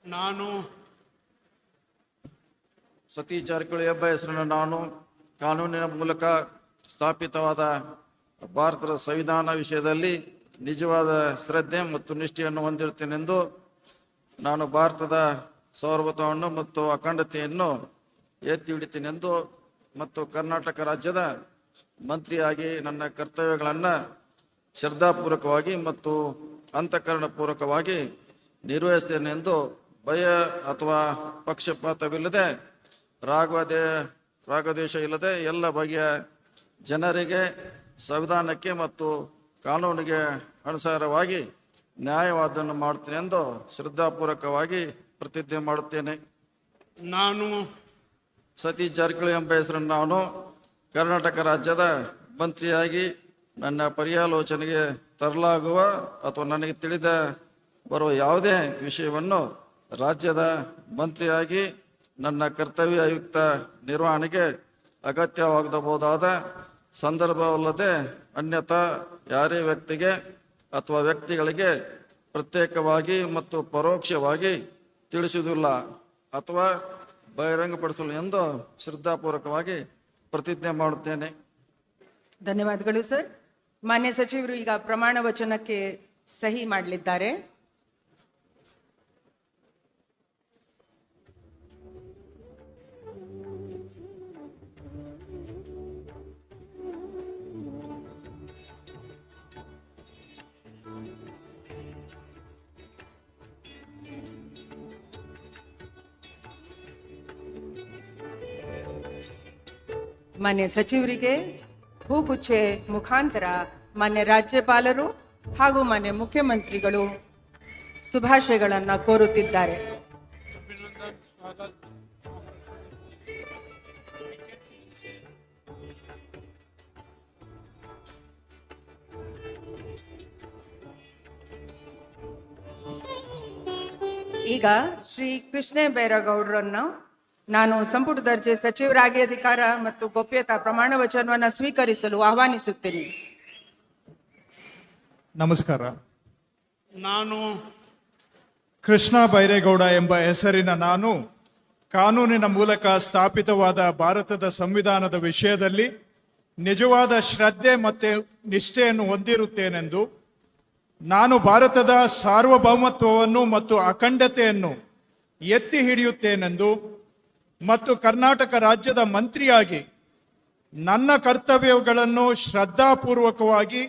ನಾನು ಸತೀಶ್ ಜಾರಕಿಹೊಳಿ ಎಂಬ ಹೆಸರನ್ನು ನಾನು ಕಾನೂನಿನ ಮೂಲಕ ಸ್ಥಾಪಿತವಾದ ಭಾರತದ ಸಂವಿಧಾನ ವಿಷಯದಲ್ಲಿ ನಿಜವಾದ ಶ್ರದ್ಧೆ ಮತ್ತು ನಿಷ್ಠೆಯನ್ನು ಹೊಂದಿರುತ್ತೇನೆಂದು ನಾನು ಭಾರತದ ಸಾರ್ವಭೌಮತ್ವವನ್ನು ಮತ್ತು ಅಖಂಡತೆಯನ್ನು ಎತ್ತಿ ಹಿಡಿತೇನೆಂದು ಮತ್ತು ಕರ್ನಾಟಕ ರಾಜ್ಯದ ಮಂತ್ರಿಯಾಗಿ ನನ್ನ ಕರ್ತವ್ಯಗಳನ್ನು ಶ್ರದ್ಧಾಪೂರ್ವಕವಾಗಿ ಮತ್ತು ಅಂತಃಕರಣಪೂರ್ವಕವಾಗಿ ನಿರ್ವಹಿಸ್ತೇನೆಂದು ಭಯ ಅಥವಾ ಪಕ್ಷಪಾತವಿಲ್ಲದೆ ರಾಗದ್ವೇಷ ಇಲ್ಲದೆ ಎಲ್ಲ ಬಗೆಯ ಜನರಿಗೆ ಸಂವಿಧಾನಕ್ಕೆ ಮತ್ತು ಕಾನೂನಿಗೆ ಅನುಸಾರವಾಗಿ ನ್ಯಾಯವಾದವನ್ನು ಮಾಡುತ್ತೇನೆ ಎಂದು ಶ್ರದ್ಧಾಪೂರ್ವಕವಾಗಿ ಪ್ರತಿಜ್ಞೆ ಮಾಡುತ್ತೇನೆ. ನಾನು ಸತೀಶ್ ಜಾರಕಿಹೊಳಿ ಎಂಬ ಹೆಸರನ್ನು ನಾನು ಕರ್ನಾಟಕ ರಾಜ್ಯದ ಮಂತ್ರಿಯಾಗಿ ನನ್ನ ಪರ್ಯಾಲೋಚನೆಗೆ ತರಲಾಗುವ ಅಥವಾ ನನಗೆ ತಿಳಿದ ಬರುವ ಯಾವುದೇ ವಿಷಯವನ್ನು ರಾಜ್ಯದ ಮಂತ್ರಿಯಾಗಿ ನನ್ನ ಕರ್ತವ್ಯಯುಕ್ತ ನಿರ್ವಹಣೆಗೆ ಅಗತ್ಯವಾಗಬಹುದಾದ ಸಂದರ್ಭವಲ್ಲದೆ ಅನ್ಯಥಾ ಯಾರೇ ವ್ಯಕ್ತಿಗೆ ಅಥವಾ ವ್ಯಕ್ತಿಗಳಿಗೆ ಪ್ರತ್ಯೇಕವಾಗಿ ಮತ್ತು ಪರೋಕ್ಷವಾಗಿ ತಿಳಿಸುವುದಿಲ್ಲ ಅಥವಾ ಬಹಿರಂಗಪಡಿಸಲು ಎಂದು ಶ್ರದ್ಧಾಪೂರ್ವಕವಾಗಿ ಪ್ರತಿಜ್ಞೆ ಮಾಡುತ್ತೇನೆ. ಧನ್ಯವಾದಗಳು ಸರ್. ಮಾನ್ಯ ಸಚಿವರು ಈಗ ಪ್ರಮಾಣ ವಚನಕ್ಕೆ ಸಹಿ ಮಾಡಲಿದ್ದಾರೆ. ಮಾನ್ಯ ಸಚಿವರಿಗೆ ಹೂಗುಚ್ಚೆ ಮುಖಾಂತರ ಮಾನ್ಯ ರಾಜ್ಯಪಾಲರು ಹಾಗೂ ಮಾನ್ಯ ಮುಖ್ಯಮಂತ್ರಿಗಳು ಶುಭಾಶಯಗಳನ್ನು ಕೋರುತ್ತಿದ್ದಾರೆ. ಈಗ ಶ್ರೀ ಕೃಷ್ಣ ಬೈರೇಗೌಡರನ್ನು ನಾನು ಸಂಪುಟ ದರ್ಜೆ ಸಚಿವರಾಗಿ ಅಧಿಕಾರ ಮತ್ತು ಗೋಪ್ಯತಾ ಪ್ರಮಾಣ ವಚನವನ್ನು ಸ್ವೀಕರಿಸಲು ಆಹ್ವಾನಿಸುತ್ತೇನೆ. ನಮಸ್ಕಾರ. ನಾನು ಕೃಷ್ಣ ಬೈರೇಗೌಡ ಎಂಬ ಹೆಸರಿನ ನಾನು ಕಾನೂನಿನ ಮೂಲಕ ಸ್ಥಾಪಿತವಾದ ಭಾರತದ ಸಂವಿಧಾನದ ವಿಷಯದಲ್ಲಿ ನಿಜವಾದ ಶ್ರದ್ಧೆ ಮತ್ತು ನಿಷ್ಠೆಯನ್ನು ಹೊಂದಿರುತ್ತೇನೆಂದು, ನಾನು ಭಾರತದ ಸಾರ್ವಭೌಮತ್ವವನ್ನು ಮತ್ತು ಅಖಂಡತೆಯನ್ನು ಎತ್ತಿ ಹಿಡಿಯುತ್ತೇನೆಂದು ಮತ್ತು ಕರ್ನಾಟಕ ರಾಜ್ಯದ ಮಂತ್ರಿಯಾಗಿ ನನ್ನ ಕರ್ತವ್ಯಗಳನ್ನು ಶ್ರದ್ಧಾಪೂರ್ವಕವಾಗಿ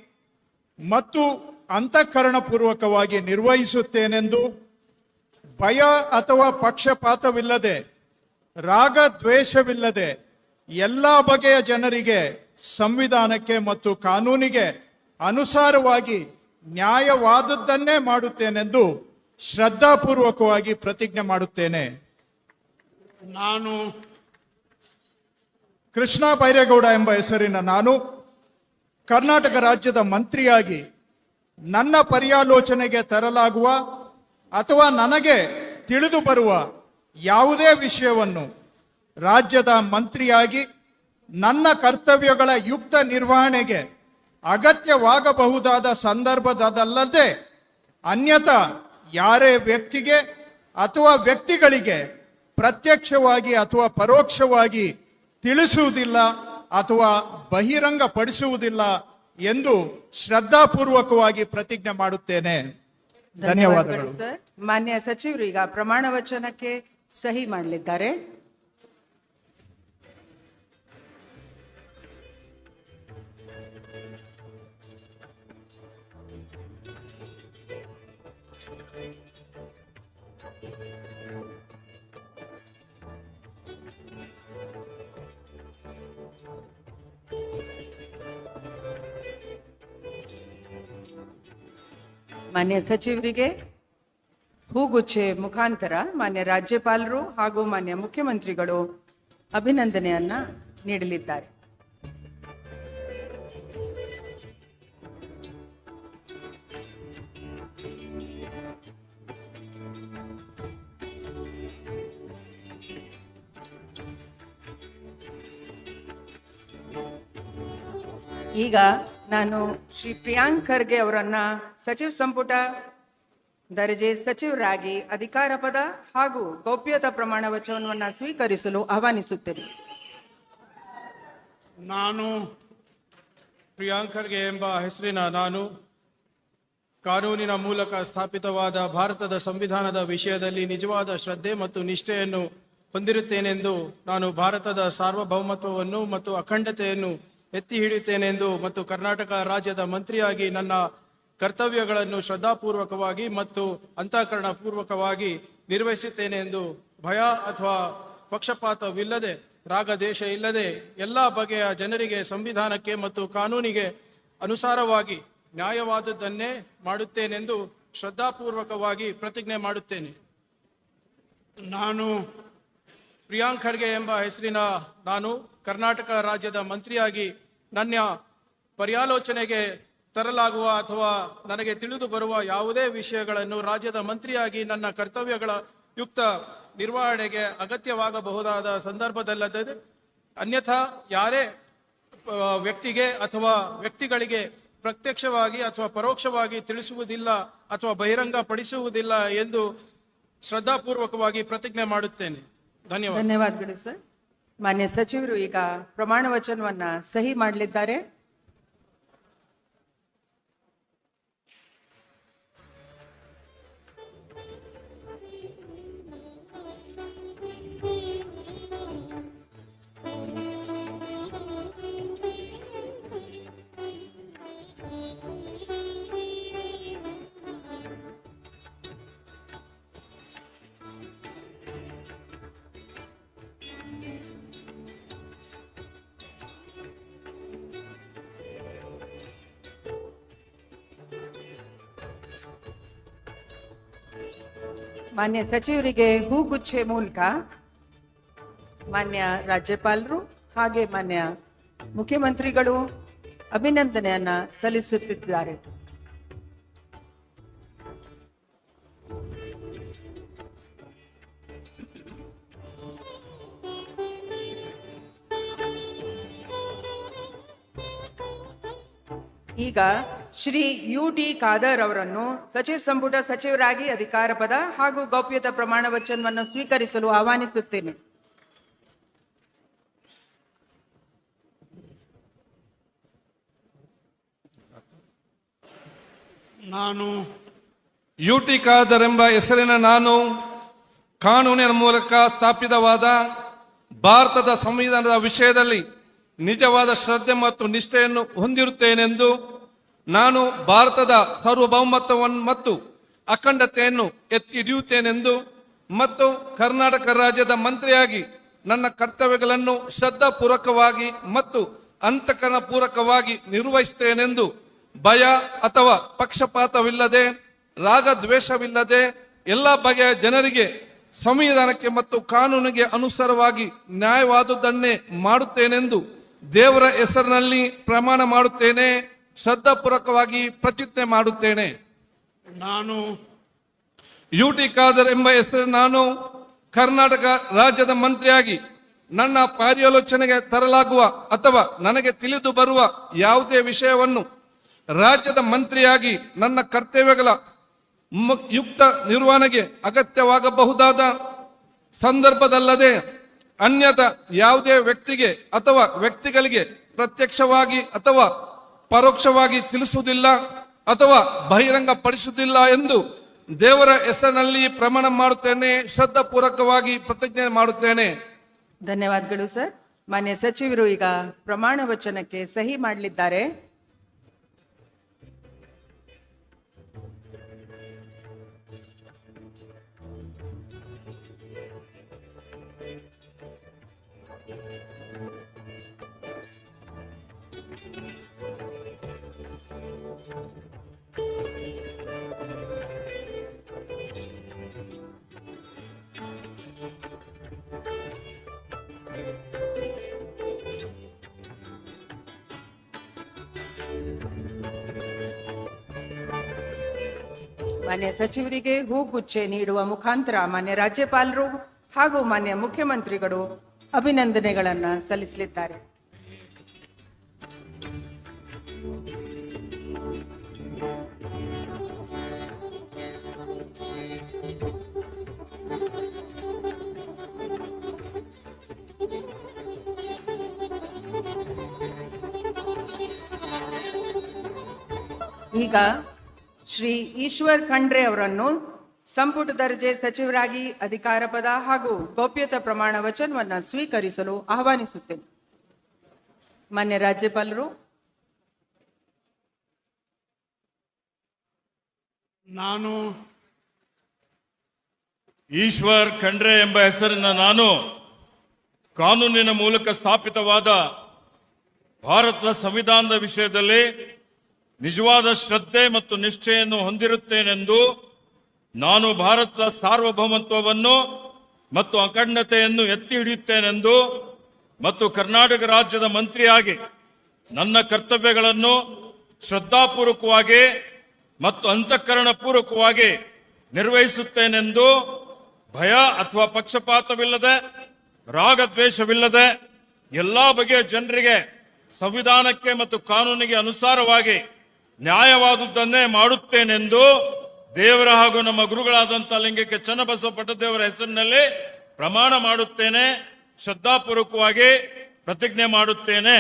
ಮತ್ತು ಅಂತಃಕರಣಪೂರ್ವಕವಾಗಿ ನಿರ್ವಹಿಸುತ್ತೇನೆಂದು ಭಯ ಅಥವಾ ಪಕ್ಷಪಾತವಿಲ್ಲದೆ ರಾಗದ್ವೇಷವಿಲ್ಲದೆ ಎಲ್ಲ ಬಗೆಯ ಜನರಿಗೆ ಸಂವಿಧಾನಕ್ಕೆ ಮತ್ತು ಕಾನೂನಿಗೆ ಅನುಸಾರವಾಗಿ ನ್ಯಾಯವಾದದ್ದನ್ನೇ ಮಾಡುತ್ತೇನೆಂದು ಶ್ರದ್ಧಾಪೂರ್ವಕವಾಗಿ ಪ್ರತಿಜ್ಞೆ ಮಾಡುತ್ತೇನೆ. ನಾನು ಕೃಷ್ಣ ಬೈರೇಗೌಡ ಎಂಬ ಹೆಸರಿನ ನಾನು ಕರ್ನಾಟಕ ರಾಜ್ಯದ ಮಂತ್ರಿಯಾಗಿ ನನ್ನ ಪರ್ಯಾಲೋಚನೆಗೆ ತರಲಾಗುವ ಅಥವಾ ನನಗೆ ತಿಳಿದು ಬರುವ ಯಾವುದೇ ವಿಷಯವನ್ನು ರಾಜ್ಯದ ಮಂತ್ರಿಯಾಗಿ ನನ್ನ ಕರ್ತವ್ಯಗಳ ಯುಕ್ತ ನಿರ್ವಹಣೆಗೆ ಅಗತ್ಯವಾಗಬಹುದಾದ ಸಂದರ್ಭದಲ್ಲದೆ ಅನ್ಯಥಾ ಯಾರೇ ವ್ಯಕ್ತಿಗೆ ಅಥವಾ ವ್ಯಕ್ತಿಗಳಿಗೆ ಪ್ರತ್ಯಕ್ಷವಾಗಿ ಅಥವಾ ಪರೋಕ್ಷವಾಗಿ ತಿಳಿಸುವುದಿಲ್ಲ ಅಥವಾ ಬಹಿರಂಗಪಡಿಸುವುದಿಲ್ಲ ಎಂದು ಶ್ರದ್ಧಾಪೂರ್ವಕವಾಗಿ ಪ್ರತಿಜ್ಞೆ ಮಾಡುತ್ತೇನೆ. ಧನ್ಯವಾದಗಳು ಸರ್. ಮಾನ್ಯ ಸಚಿವರು ಈಗ ಪ್ರಮಾಣ ವಚನಕ್ಕೆ ಸಹಿ ಮಾಡಲಿದ್ದಾರೆ. ಮಾನ್ಯ ಸಚಿವರಿಗೆ ಹೂಗುಚ್ಚೆ ಮುಖಾಂತರ ಮಾನ್ಯ ರಾಜ್ಯಪಾಲರು ಹಾಗೂ ಮಾನ್ಯ ಮುಖ್ಯಮಂತ್ರಿಗಳು ಅಭಿನಂದನೆಯನ್ನ ನೀಡಲಿದ್ದಾರೆ. ಈಗ ನಾನು ಶ್ರೀ ಪ್ರಿಯಾಂಕ್ ಖರ್ಗೆ ಅವರನ್ನ ಸಚಿವ ಸಂಪುಟ ದರ್ಜೆ ಸಚಿವರಾಗಿ ಅಧಿಕಾರ ಪದ ಹಾಗೂ ಗೌಪ್ಯತಾ ಪ್ರಮಾಣ ವಚನವನ್ನು ಸ್ವೀಕರಿಸಲು ಆಹ್ವಾನಿಸುತ್ತೇನೆ. ನಾನು ಪ್ರಿಯಾಂಕ್ ಖರ್ಗೆ ಎಂಬ ಹೆಸರಿನ ನಾನು ಕಾನೂನಿನ ಮೂಲಕ ಸ್ಥಾಪಿತವಾದ ಭಾರತದ ಸಂವಿಧಾನದ ವಿಷಯದಲ್ಲಿ ನಿಜವಾದ ಶ್ರದ್ಧೆ ಮತ್ತು ನಿಷ್ಠೆಯನ್ನು ಹೊಂದಿರುತ್ತೇನೆಂದು ನಾನು ಭಾರತದ ಸಾರ್ವಭೌಮತ್ವವನ್ನು ಮತ್ತು ಅಖಂಡತೆಯನ್ನು ಎತ್ತಿ ಹಿಡಿಯುತ್ತೇನೆಂದು ಮತ್ತು ಕರ್ನಾಟಕ ರಾಜ್ಯದ ಮಂತ್ರಿಯಾಗಿ ನನ್ನ ಕರ್ತವ್ಯಗಳನ್ನು ಶ್ರದ್ಧಾಪೂರ್ವಕವಾಗಿ ಮತ್ತು ಅಂತಃಕರಣಪೂರ್ವಕವಾಗಿ ನಿರ್ವಹಿಸುತ್ತೇನೆ ಎಂದು ಭಯ ಅಥವಾ ಪಕ್ಷಪಾತವಿಲ್ಲದೆ ರಾಗದೇಶ ಇಲ್ಲದೆ ಎಲ್ಲ ಬಗೆಯ ಜನರಿಗೆ ಸಂವಿಧಾನಕ್ಕೆ ಮತ್ತು ಕಾನೂನಿಗೆ ಅನುಸಾರವಾಗಿ ನ್ಯಾಯವಾದದ್ದನ್ನೇ ಮಾಡುತ್ತೇನೆಂದು ಶ್ರದ್ಧಾಪೂರ್ವಕವಾಗಿ ಪ್ರತಿಜ್ಞೆ ಮಾಡುತ್ತೇನೆ. ನಾನು ಪ್ರಿಯಾಂಕ್ ಖರ್ಗೆ ಎಂಬ ಹೆಸರಿನ ನಾನು ಕರ್ನಾಟಕ ರಾಜ್ಯದ ಮಂತ್ರಿಯಾಗಿ ನನ್ನ ಪರ್ಯಾಲೋಚನೆಗೆ ತರಲಾಗುವ ಅಥವಾ ನನಗೆ ತಿಳಿದು ಬರುವ ಯಾವುದೇ ವಿಷಯಗಳನ್ನು ರಾಜ್ಯದ ಮಂತ್ರಿಯಾಗಿ ನನ್ನ ಕರ್ತವ್ಯಗಳ ಯುಕ್ತ ನಿರ್ವಹಣೆಗೆ ಅಗತ್ಯವಾಗಬಹುದಾದ ಸಂದರ್ಭದಲ್ಲದೆ ಅನ್ಯಥಾ ಯಾರೇ ವ್ಯಕ್ತಿಗೆ ಅಥವಾ ವ್ಯಕ್ತಿಗಳಿಗೆ ಪ್ರತ್ಯಕ್ಷವಾಗಿ ಅಥವಾ ಪರೋಕ್ಷವಾಗಿ ತಿಳಿಸುವುದಿಲ್ಲ ಅಥವಾ ಬಹಿರಂಗಪಡಿಸುವುದಿಲ್ಲ ಎಂದು ಶ್ರದ್ಧಾಪೂರ್ವಕವಾಗಿ ಪ್ರತಿಜ್ಞೆ ಮಾಡುತ್ತೇನೆ. ಧನ್ಯವಾದ. ಧನ್ಯವಾದಗಳು ಸರ್. ಮಾನ್ಯ ಸಚಿವರು ಈಗ ಪ್ರಮಾಣ ವಚನವನ್ನ ಸಹಿ ಮಾಡಲಿದ್ದಾರೆ. ಮಾನ್ಯ ಸಚಿವರಿಗೆ ಹೂಗುಚ್ಛೆ ಮೂಲಕ ಮಾನ್ಯ ರಾಜ್ಯಪಾಲರು ಹಾಗೆ ಮಾನ್ಯ ಮುಖ್ಯಮಂತ್ರಿಗಳು ಅಭಿನಂದನೆಯನ್ನ ಸಲ್ಲಿಸುತ್ತಿದ್ದಾರೆ. ಈಗ ಶ್ರೀ ಯು.ಟಿ. ಖಾದರ್ ಅವರನ್ನು ಸಚಿವ ಸಂಪುಟ ಸಚಿವರಾಗಿ ಅಧಿಕಾರ ಪದ ಹಾಗೂ ಗೌಪ್ಯತಾ ಪ್ರಮಾಣ ವಚನವನ್ನು ಸ್ವೀಕರಿಸಲು ಆಹ್ವಾನಿಸುತ್ತೇನೆ. ನಾನು ಯು.ಟಿ. ಖಾದರ್ ಎಂಬ ಹೆಸರಿನ ನಾನು ಕಾನೂನಿನ ಮೂಲಕ ಸ್ಥಾಪಿತವಾದ ಭಾರತದ ಸಂವಿಧಾನದ ವಿಷಯದಲ್ಲಿ ನಿಜವಾದ ಶ್ರದ್ಧೆ ಮತ್ತು ನಿಷ್ಠೆಯನ್ನು ಹೊಂದಿರುತ್ತೇನೆಂದು ನಾನು ಭಾರತದ ಸಾರ್ವಭೌಮತ್ವವನ್ನು ಮತ್ತು ಅಖಂಡತೆಯನ್ನು ಎತ್ತಿ ಹಿಡಿಯುತ್ತೇನೆಂದು ಮತ್ತು ಕರ್ನಾಟಕ ರಾಜ್ಯದ ಮಂತ್ರಿಯಾಗಿ ನನ್ನ ಕರ್ತವ್ಯಗಳನ್ನು ಶ್ರದ್ಧಾಪೂರ್ವಕವಾಗಿ ಮತ್ತು ಅಂತಃಕರಣಪೂರ್ವಕವಾಗಿ ನಿರ್ವಹಿಸುತ್ತೇನೆಂದು ಭಯ ಅಥವಾ ಪಕ್ಷಪಾತವಿಲ್ಲದೆ ರಾಗದ್ವೇಷವಿಲ್ಲದೆ ಎಲ್ಲ ಬಗೆಯ ಜನರಿಗೆ ಸಂವಿಧಾನಕ್ಕೆ ಮತ್ತು ಕಾನೂನಿಗೆ ಅನುಸಾರವಾಗಿ ನ್ಯಾಯವಾದುದನ್ನೇ ಮಾಡುತ್ತೇನೆಂದು ದೇವರ ಹೆಸರಿನಲ್ಲಿ ಪ್ರಮಾಣ ಮಾಡುತ್ತೇನೆ. ಶ್ರದ್ಧಾಪೂರ್ವಕವಾಗಿ ಪ್ರತಿಜ್ಞೆ ಮಾಡುತ್ತೇನೆ. ನಾನು ಯು.ಟಿ. ಖಾದರ್ ಎಂಬ ಹೆಸರು ನಾನು ಕರ್ನಾಟಕ ರಾಜ್ಯದ ಮಂತ್ರಿಯಾಗಿ ನನ್ನ ಪರ್ಯಾಲೋಚನೆಗೆ ತರಲಾಗುವ ಅಥವಾ ನನಗೆ ತಿಳಿದು ಬರುವ ಯಾವುದೇ ವಿಷಯವನ್ನು ರಾಜ್ಯದ ಮಂತ್ರಿಯಾಗಿ ನನ್ನ ಕರ್ತವ್ಯಗಳ ಯುಕ್ತ ನಿರ್ವಹಣೆಗೆ ಅಗತ್ಯವಾಗಬಹುದಾದ ಸಂದರ್ಭದಲ್ಲದೆ ಅನ್ಯಥ ಯಾವುದೇ ವ್ಯಕ್ತಿಗೆ ಅಥವಾ ವ್ಯಕ್ತಿಗಳಿಗೆ ಪ್ರತ್ಯಕ್ಷವಾಗಿ ಅಥವಾ ಪರೋಕ್ಷವಾಗಿ ತಿಳಿಸುವುದಿಲ್ಲ ಅಥವಾ ಬಹಿರಂಗಪಡಿಸುವುದಿಲ್ಲ ಎಂದು ದೇವರ ಹೆಸರಿನಲ್ಲಿ ಪ್ರಮಾಣ ಮಾಡುತ್ತೇನೆ. ಶ್ರದ್ಧಾಪೂರ್ವಕವಾಗಿ ಪ್ರತಿಜ್ಞೆ ಮಾಡುತ್ತೇನೆ. ಧನ್ಯವಾದಗಳು ಸರ್. ಮಾನ್ಯ ಸಚಿವರು ಈಗ ಪ್ರಮಾಣ ವಚನಕ್ಕೆ ಸಹಿ ಮಾಡಲಿದ್ದಾರೆ. ಮಾನ್ಯ ಸಚಿವರಿಗೆ ಹೂಗುಚ್ಛೆ ನೀಡುವ ಮುಖಾಂತರ ಮಾನ್ಯ ರಾಜ್ಯಪಾಲರು ಹಾಗೂ ಮಾನ್ಯ ಮುಖ್ಯಮಂತ್ರಿಗಳು ಅಭಿನಂದನೆಗಳನ್ನು ಸಲ್ಲಿಸಲಿದ್ದಾರೆ. ಈಗ ಶ್ರೀ ಈಶ್ವರ್ ಖಂಡ್ರೆ ಅವರನ್ನು ಸಂಪುಟ ದರ್ಜೆ ಸಚಿವರಾಗಿ ಅಧಿಕಾರ ಪದ ಹಾಗೂ ಗೌಪ್ಯತಾ ಪ್ರಮಾಣ ವಚನವನ್ನು ಸ್ವೀಕರಿಸಲು ಆಹ್ವಾನಿಸುತ್ತೇನೆ. ಮಾನ್ಯ ರಾಜ್ಯಪಾಲರು, ನಾನು ಈಶ್ವರ್ ಖಂಡ್ರೆ ಎಂಬ ಹೆಸರಿನ ನಾನು ಕಾನೂನಿನ ಮೂಲಕ ಸ್ಥಾಪಿತವಾದ ಭಾರತದ ಸಂವಿಧಾನದ ವಿಷಯದಲ್ಲಿ ನಿಜವಾದ ಶ್ರದ್ಧೆ ಮತ್ತು ನಿಷ್ಠೆಯನ್ನು ಹೊಂದಿರುತ್ತೇನೆಂದು ನಾನು ಭಾರತದ ಸಾರ್ವಭೌಮತ್ವವನ್ನು ಮತ್ತು ಅಖಂಡತೆಯನ್ನು ಎತ್ತಿ ಹಿಡಿಯುತ್ತೇನೆಂದು ಮತ್ತು ಕರ್ನಾಟಕ ರಾಜ್ಯದ ಮಂತ್ರಿಯಾಗಿ ನನ್ನ ಕರ್ತವ್ಯಗಳನ್ನು ಶ್ರದ್ಧಾಪೂರ್ವಕವಾಗಿ ಮತ್ತು ಅಂತಃಕರಣ ಪೂರ್ವಕವಾಗಿ ನಿರ್ವಹಿಸುತ್ತೇನೆಂದು ಭಯ ಅಥವಾ ಪಕ್ಷಪಾತವಿಲ್ಲದೆ ರಾಗದ್ವೇಷವಿಲ್ಲದೆ ಎಲ್ಲಾ ಬಗೆಯ ಜನರಿಗೆ ಸಂವಿಧಾನಕ್ಕೆ ಮತ್ತು ಕಾನೂನಿಗೆ ಅನುಸಾರವಾಗಿ ನ್ಯಾಯವಾದುದನ್ನೇ ಮಾಡುತ್ತೇನೆಂದು ದೇವರ ಹಾಗೂ ನಮ್ಮ ಗುರುಗಳಾದಂಥ ಲಿಂಗಕ್ಕೆ ಚನ್ನಬಸವ ಪಟ್ಟದೇವರ ಹೆಸರಿನಲ್ಲಿ ಪ್ರಮಾಣ ಮಾಡುತ್ತೇನೆ. ಶ್ರದ್ಧಾಪೂರ್ವಕವಾಗಿ ಪ್ರತಿಜ್ಞೆ ಮಾಡುತ್ತೇನೆ.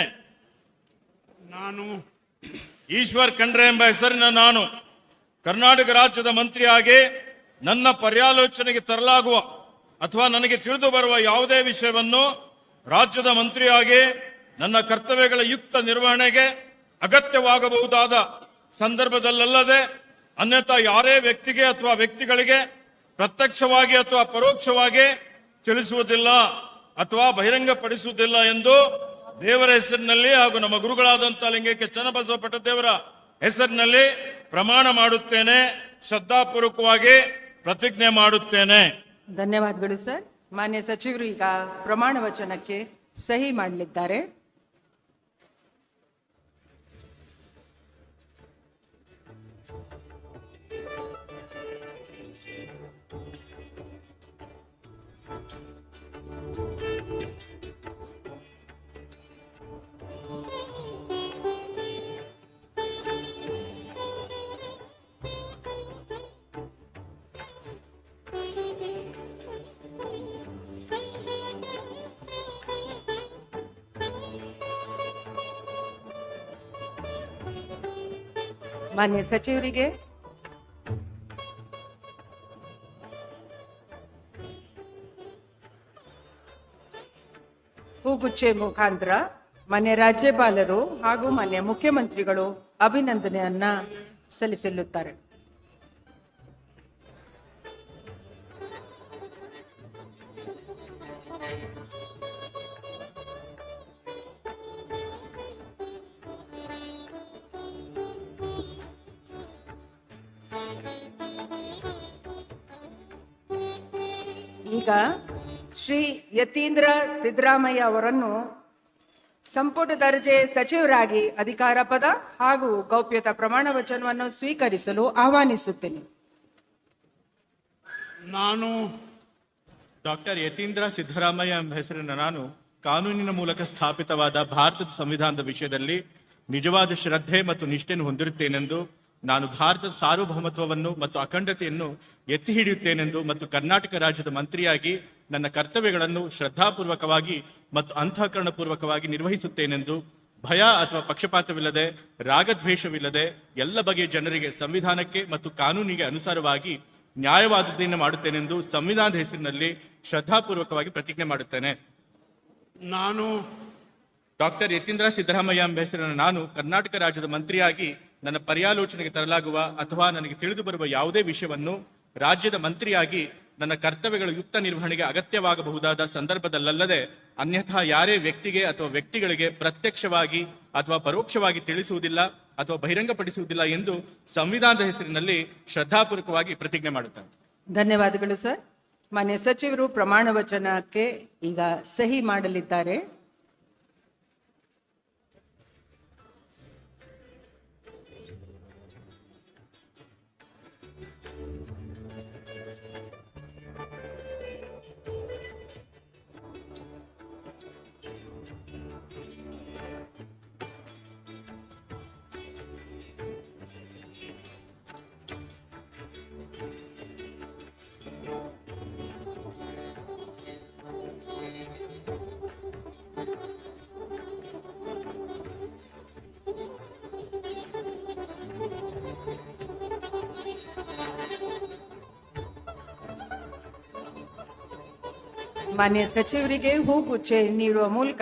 ನಾನು ಈಶ್ವರ್ ಖಂಡ್ರೆ ಎಂಬ ಹೆಸರಿನ ನಾನು ಕರ್ನಾಟಕ ರಾಜ್ಯದ ಮಂತ್ರಿಯಾಗಿ ನನ್ನ ಪರ್ಯಾಲೋಚನೆಗೆ ತರಲಾಗುವ ಅಥವಾ ನನಗೆ ತಿಳಿದು ಬರುವ ಯಾವುದೇ ವಿಷಯವನ್ನು ರಾಜ್ಯದ ಮಂತ್ರಿಯಾಗಿ ನನ್ನ ಕರ್ತವ್ಯಗಳ ಯುಕ್ತ ನಿರ್ವಹಣೆಗೆ ಅಗತ್ಯವಾಗಬಹುದಾದ ಸಂದರ್ಭದಲ್ಲದೆ ಅನ್ಯಥಾ ಯಾರೇ ವ್ಯಕ್ತಿಗೆ ಅಥವಾ ವ್ಯಕ್ತಿಗಳಿಗೆ ಪ್ರತ್ಯಕ್ಷವಾಗಿ ಅಥವಾ ಪರೋಕ್ಷವಾಗಿ ತಿಳಿಸುವುದಿಲ್ಲ ಅಥವಾ ಬಹಿರಂಗಪಡಿಸುವುದಿಲ್ಲ ಎಂದು ದೇವರ ಹೆಸರಿನಲ್ಲಿ ಹಾಗೂ ನಮ್ಮ ಗುರುಗಳಾದಂಥ ಲಿಂಗಕ್ಕೆ ಚನ್ನಬಸವ ಪಟ್ಟದೇವರ ಹೆಸರಿನಲ್ಲಿ ಪ್ರಮಾಣ ಮಾಡುತ್ತೇನೆ. ಶ್ರದ್ಧಾಪೂರ್ವಕವಾಗಿ ಪ್ರತಿಜ್ಞೆ ಮಾಡುತ್ತೇನೆ. ಧನ್ಯವಾದಗಳು ಸರ್. ಮಾನ್ಯ ಸಚಿವರು ಈಗ ಪ್ರಮಾಣ ವಚನಕ್ಕೆ ಸಹಿ ಮಾಡಲಿದ್ದಾರೆ. ಮಾನ್ಯ ಸಚಿವರಿಗೆ ಹೂಗುಚ್ಚೆ ಮುಖಾಂತರ ಮಾನ್ಯ ರಾಜ್ಯಪಾಲರು ಹಾಗೂ ಮಾನ್ಯ ಮುಖ್ಯಮಂತ್ರಿಗಳು ಅಭಿನಂದನೆಯನ್ನ ಸಲ್ಲಿಸಲಿದ್ದಾರೆ. ಈಗ ಶ್ರೀ ಯತೀಂದ್ರ ಸಿದ್ದರಾಮಯ್ಯ ಅವರನ್ನು ಸಂಪುಟ ದರ್ಜೆ ಸಚಿವರಾಗಿ ಅಧಿಕಾರ ಪದ ಹಾಗೂ ಗೌಪ್ಯತಾ ಪ್ರಮಾಣ ವಚನವನ್ನು ಸ್ವೀಕರಿಸಲು ಆಹ್ವಾನಿಸುತ್ತೇನೆ. ನಾನು ಡಾಕ್ಟರ್ ಯತೀಂದ್ರ ಸಿದ್ದರಾಮಯ್ಯ ಎಂಬ ಹೆಸರಿನ ನಾನು ಕಾನೂನಿನ ಮೂಲಕ ಸ್ಥಾಪಿತವಾದ ಭಾರತದ ಸಂವಿಧಾನದ ವಿಷಯದಲ್ಲಿ ನಿಜವಾದ ಶ್ರದ್ಧೆ ಮತ್ತು ನಿಷ್ಠೆಯನ್ನು ಹೊಂದಿರುತ್ತೇನೆಂದು ನಾನು ಭಾರತದ ಸಾರ್ವಭೌಮತ್ವವನ್ನು ಮತ್ತು ಅಖಂಡತೆಯನ್ನು ಎತ್ತಿ ಹಿಡಿಯುತ್ತೇನೆಂದು ಮತ್ತು ಕರ್ನಾಟಕ ರಾಜ್ಯದ ಮಂತ್ರಿಯಾಗಿ ನನ್ನ ಕರ್ತವ್ಯಗಳನ್ನು ಶ್ರದ್ಧಾಪೂರ್ವಕವಾಗಿ ಮತ್ತು ಅಂತಃಕರಣಪೂರ್ವಕವಾಗಿ ನಿರ್ವಹಿಸುತ್ತೇನೆಂದು ಭಯ ಅಥವಾ ಪಕ್ಷಪಾತವಿಲ್ಲದೆ ರಾಗದ್ವೇಷವಿಲ್ಲದೆ ಎಲ್ಲ ಬಗೆಯ ಜನರಿಗೆ ಸಂವಿಧಾನಕ್ಕೆ ಮತ್ತು ಕಾನೂನಿಗೆ ಅನುಸಾರವಾಗಿ ನ್ಯಾಯವಾದದ್ದನ್ನು ಮಾಡುತ್ತೇನೆಂದು ಸಂವಿಧಾನದ ಹೆಸರಿನಲ್ಲಿ ಶ್ರದ್ಧಾಪೂರ್ವಕವಾಗಿ ಪ್ರತಿಜ್ಞೆ ಮಾಡುತ್ತೇನೆ. ನಾನು ಡಾಕ್ಟರ್ ಯತೀಂದ್ರ ಸಿದ್ದರಾಮಯ್ಯ ಎಂಬ ಹೆಸರಿನ ನಾನು ಕರ್ನಾಟಕ ರಾಜ್ಯದ ಮಂತ್ರಿಯಾಗಿ ನನ್ನ ಪರ್ಯಾಲೋಚನೆಗೆ ತರಲಾಗುವ ಅಥವಾ ನನಗೆ ತಿಳಿದು ಬರುವ ಯಾವುದೇ ವಿಷಯವನ್ನು ರಾಜ್ಯದ ಮಂತ್ರಿಯಾಗಿ ನನ್ನ ಕರ್ತವ್ಯಗಳ ಯುಕ್ತ ನಿರ್ವಹಣೆಗೆ ಅಗತ್ಯವಾಗಬಹುದಾದ ಸಂದರ್ಭದಲ್ಲದೆ ಅನ್ಯಥಾ ಯಾರೇ ವ್ಯಕ್ತಿಗೆ ಅಥವಾ ವ್ಯಕ್ತಿಗಳಿಗೆ ಪ್ರತ್ಯಕ್ಷವಾಗಿ ಅಥವಾ ಪರೋಕ್ಷವಾಗಿ ತಿಳಿಸುವುದಿಲ್ಲ ಅಥವಾ ಬಹಿರಂಗಪಡಿಸುವುದಿಲ್ಲ ಎಂದು ಸಂವಿಧಾನದ ಹೆಸರಿನಲ್ಲಿ ಶ್ರದ್ಧಾಪೂರ್ವಕವಾಗಿ ಪ್ರತಿಜ್ಞೆ ಮಾಡುತ್ತೇನೆ. ಧನ್ಯವಾದಗಳು ಸರ್. ಮಾನ್ಯ ಸಚಿವರು ಪ್ರಮಾಣ ವಚನಕ್ಕೆ ಈಗ ಸಹಿ ಮಾಡಲಿದ್ದಾರೆ. ಮಾನ್ಯ ಸಚಿವರಿಗೆ ಹೂಗುಚ್ಛೆ ನೀಡುವ ಮೂಲಕ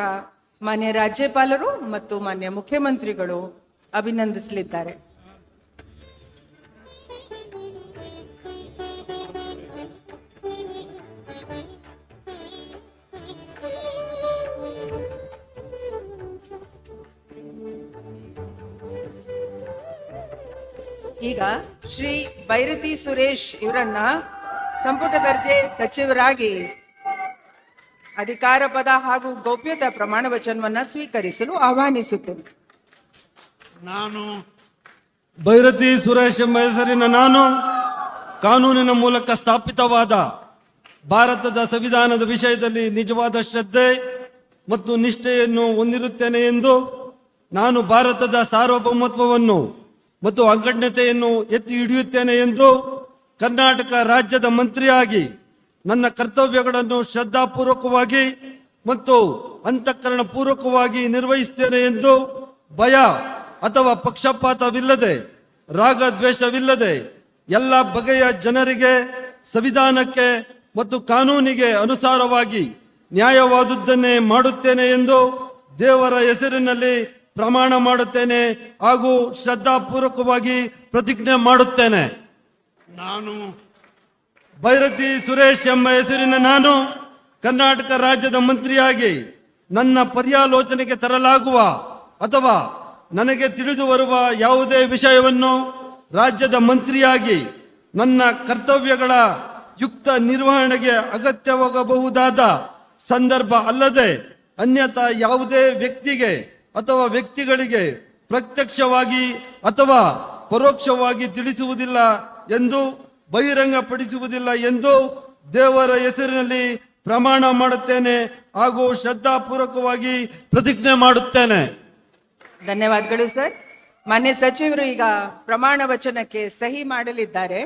ಮಾನ್ಯ ರಾಜ್ಯಪಾಲರು ಮತ್ತು ಮಾನ್ಯ ಮುಖ್ಯಮಂತ್ರಿಗಳು ಅಭಿನಂದಿಸಲಿದ್ದಾರೆ. ಈಗ ಶ್ರೀ ಬೈರತಿ ಸುರೇಶ್ ಇವರನ್ನ ಸಂಪುಟ ದರ್ಜೆ ಸಚಿವರಾಗಿ ಅಧಿಕಾರ ಪದ ಹಾಗೂ ಗೌಪ್ಯತಾ ಪ್ರಮಾಣ ವಚನವನ್ನ ಸ್ವೀಕರಿಸಲು ಆಹ್ವಾನಿಸುತ್ತೇನೆ. ನಾನು ಭೈರತಿ ಸುರೇಶ್ ಎಂಬ ಹೆಸರಿನ ನಾನು ಕಾನೂನಿನ ಮೂಲಕ ಸ್ಥಾಪಿತವಾದ ಭಾರತದ ಸಂವಿಧಾನದ ವಿಷಯದಲ್ಲಿ ನಿಜವಾದ ಶ್ರದ್ಧೆ ಮತ್ತು ನಿಷ್ಠೆಯನ್ನು ಹೊಂದಿರುತ್ತೇನೆ ಎಂದು ನಾನು ಭಾರತದ ಸಾರ್ವಭೌಮತ್ವವನ್ನು ಮತ್ತು ಅಖಂಡತೆಯನ್ನು ಎತ್ತಿ ಹಿಡಿಯುತ್ತೇನೆ ಎಂದು ಕರ್ನಾಟಕ ರಾಜ್ಯದ ಮಂತ್ರಿಯಾಗಿ ನನ್ನ ಕರ್ತವ್ಯಗಳನ್ನು ಶ್ರದ್ಧಾಪೂರ್ವಕವಾಗಿ ಮತ್ತು ಅಂತಃಕರಣ ಪೂರ್ವಕವಾಗಿ ನಿರ್ವಹಿಸುತ್ತೇನೆ ಎಂದು ಭಯ ಅಥವಾ ಪಕ್ಷಪಾತವಿಲ್ಲದೆ ರಾಗದ್ವೇಷವಿಲ್ಲದೆ ಎಲ್ಲ ಬಗೆಯ ಜನರಿಗೆ ಸಂವಿಧಾನಕ್ಕೆ ಮತ್ತು ಕಾನೂನಿಗೆ ಅನುಸಾರವಾಗಿ ನ್ಯಾಯವಾದುದನ್ನೇ ಮಾಡುತ್ತೇನೆ ಎಂದು ದೇವರ ಹೆಸರಿನಲ್ಲಿ ಪ್ರಮಾಣ ಮಾಡುತ್ತೇನೆ ಹಾಗೂ ಶ್ರದ್ಧಾಪೂರ್ವಕವಾಗಿ ಪ್ರತಿಜ್ಞೆ ಮಾಡುತ್ತೇನೆ. ನಾನು ಭೈರತಿ ಸುರೇಶ್ ಎಂಬ ಹೆಸರಿನ ನಾನು ಕರ್ನಾಟಕ ರಾಜ್ಯದ ಮಂತ್ರಿಯಾಗಿ ನನ್ನ ಪರ್ಯಾಲೋಚನೆಗೆ ತರಲಾಗುವ ಅಥವಾ ನನಗೆ ತಿಳಿದು ಬರುವ ಯಾವುದೇ ವಿಷಯವನ್ನು ರಾಜ್ಯದ ಮಂತ್ರಿಯಾಗಿ ನನ್ನ ಕರ್ತವ್ಯಗಳ ಯುಕ್ತ ನಿರ್ವಹಣೆಗೆ ಅಗತ್ಯವಾಗಬಹುದಾದ ಸಂದರ್ಭ ಅಲ್ಲದೆ ಅನ್ಯಥಾ ಯಾವುದೇ ವ್ಯಕ್ತಿಗೆ ಅಥವಾ ವ್ಯಕ್ತಿಗಳಿಗೆ ಪ್ರತ್ಯಕ್ಷವಾಗಿ ಅಥವಾ ಪರೋಕ್ಷವಾಗಿ ತಿಳಿಸುವುದಿಲ್ಲ ಎಂದು ಬಹಿರಂಗಪಡಿಸುವುದಿಲ್ಲ ಎಂದು ದೇವರ ಹೆಸರಿನಲ್ಲಿ ಪ್ರಮಾಣ ಮಾಡುತ್ತೇನೆ ಹಾಗೂ ಶ್ರದ್ಧಾಪೂರ್ವಕವಾಗಿ ಪ್ರತಿಜ್ಞೆ ಮಾಡುತ್ತೇನೆ. ಧನ್ಯವಾದಗಳು ಸರ್. ಮಾನ್ಯ ಸಚಿವರು ಈಗ ಪ್ರಮಾಣ ವಚನಕ್ಕೆ ಸಹಿ ಮಾಡಲಿದ್ದಾರೆ.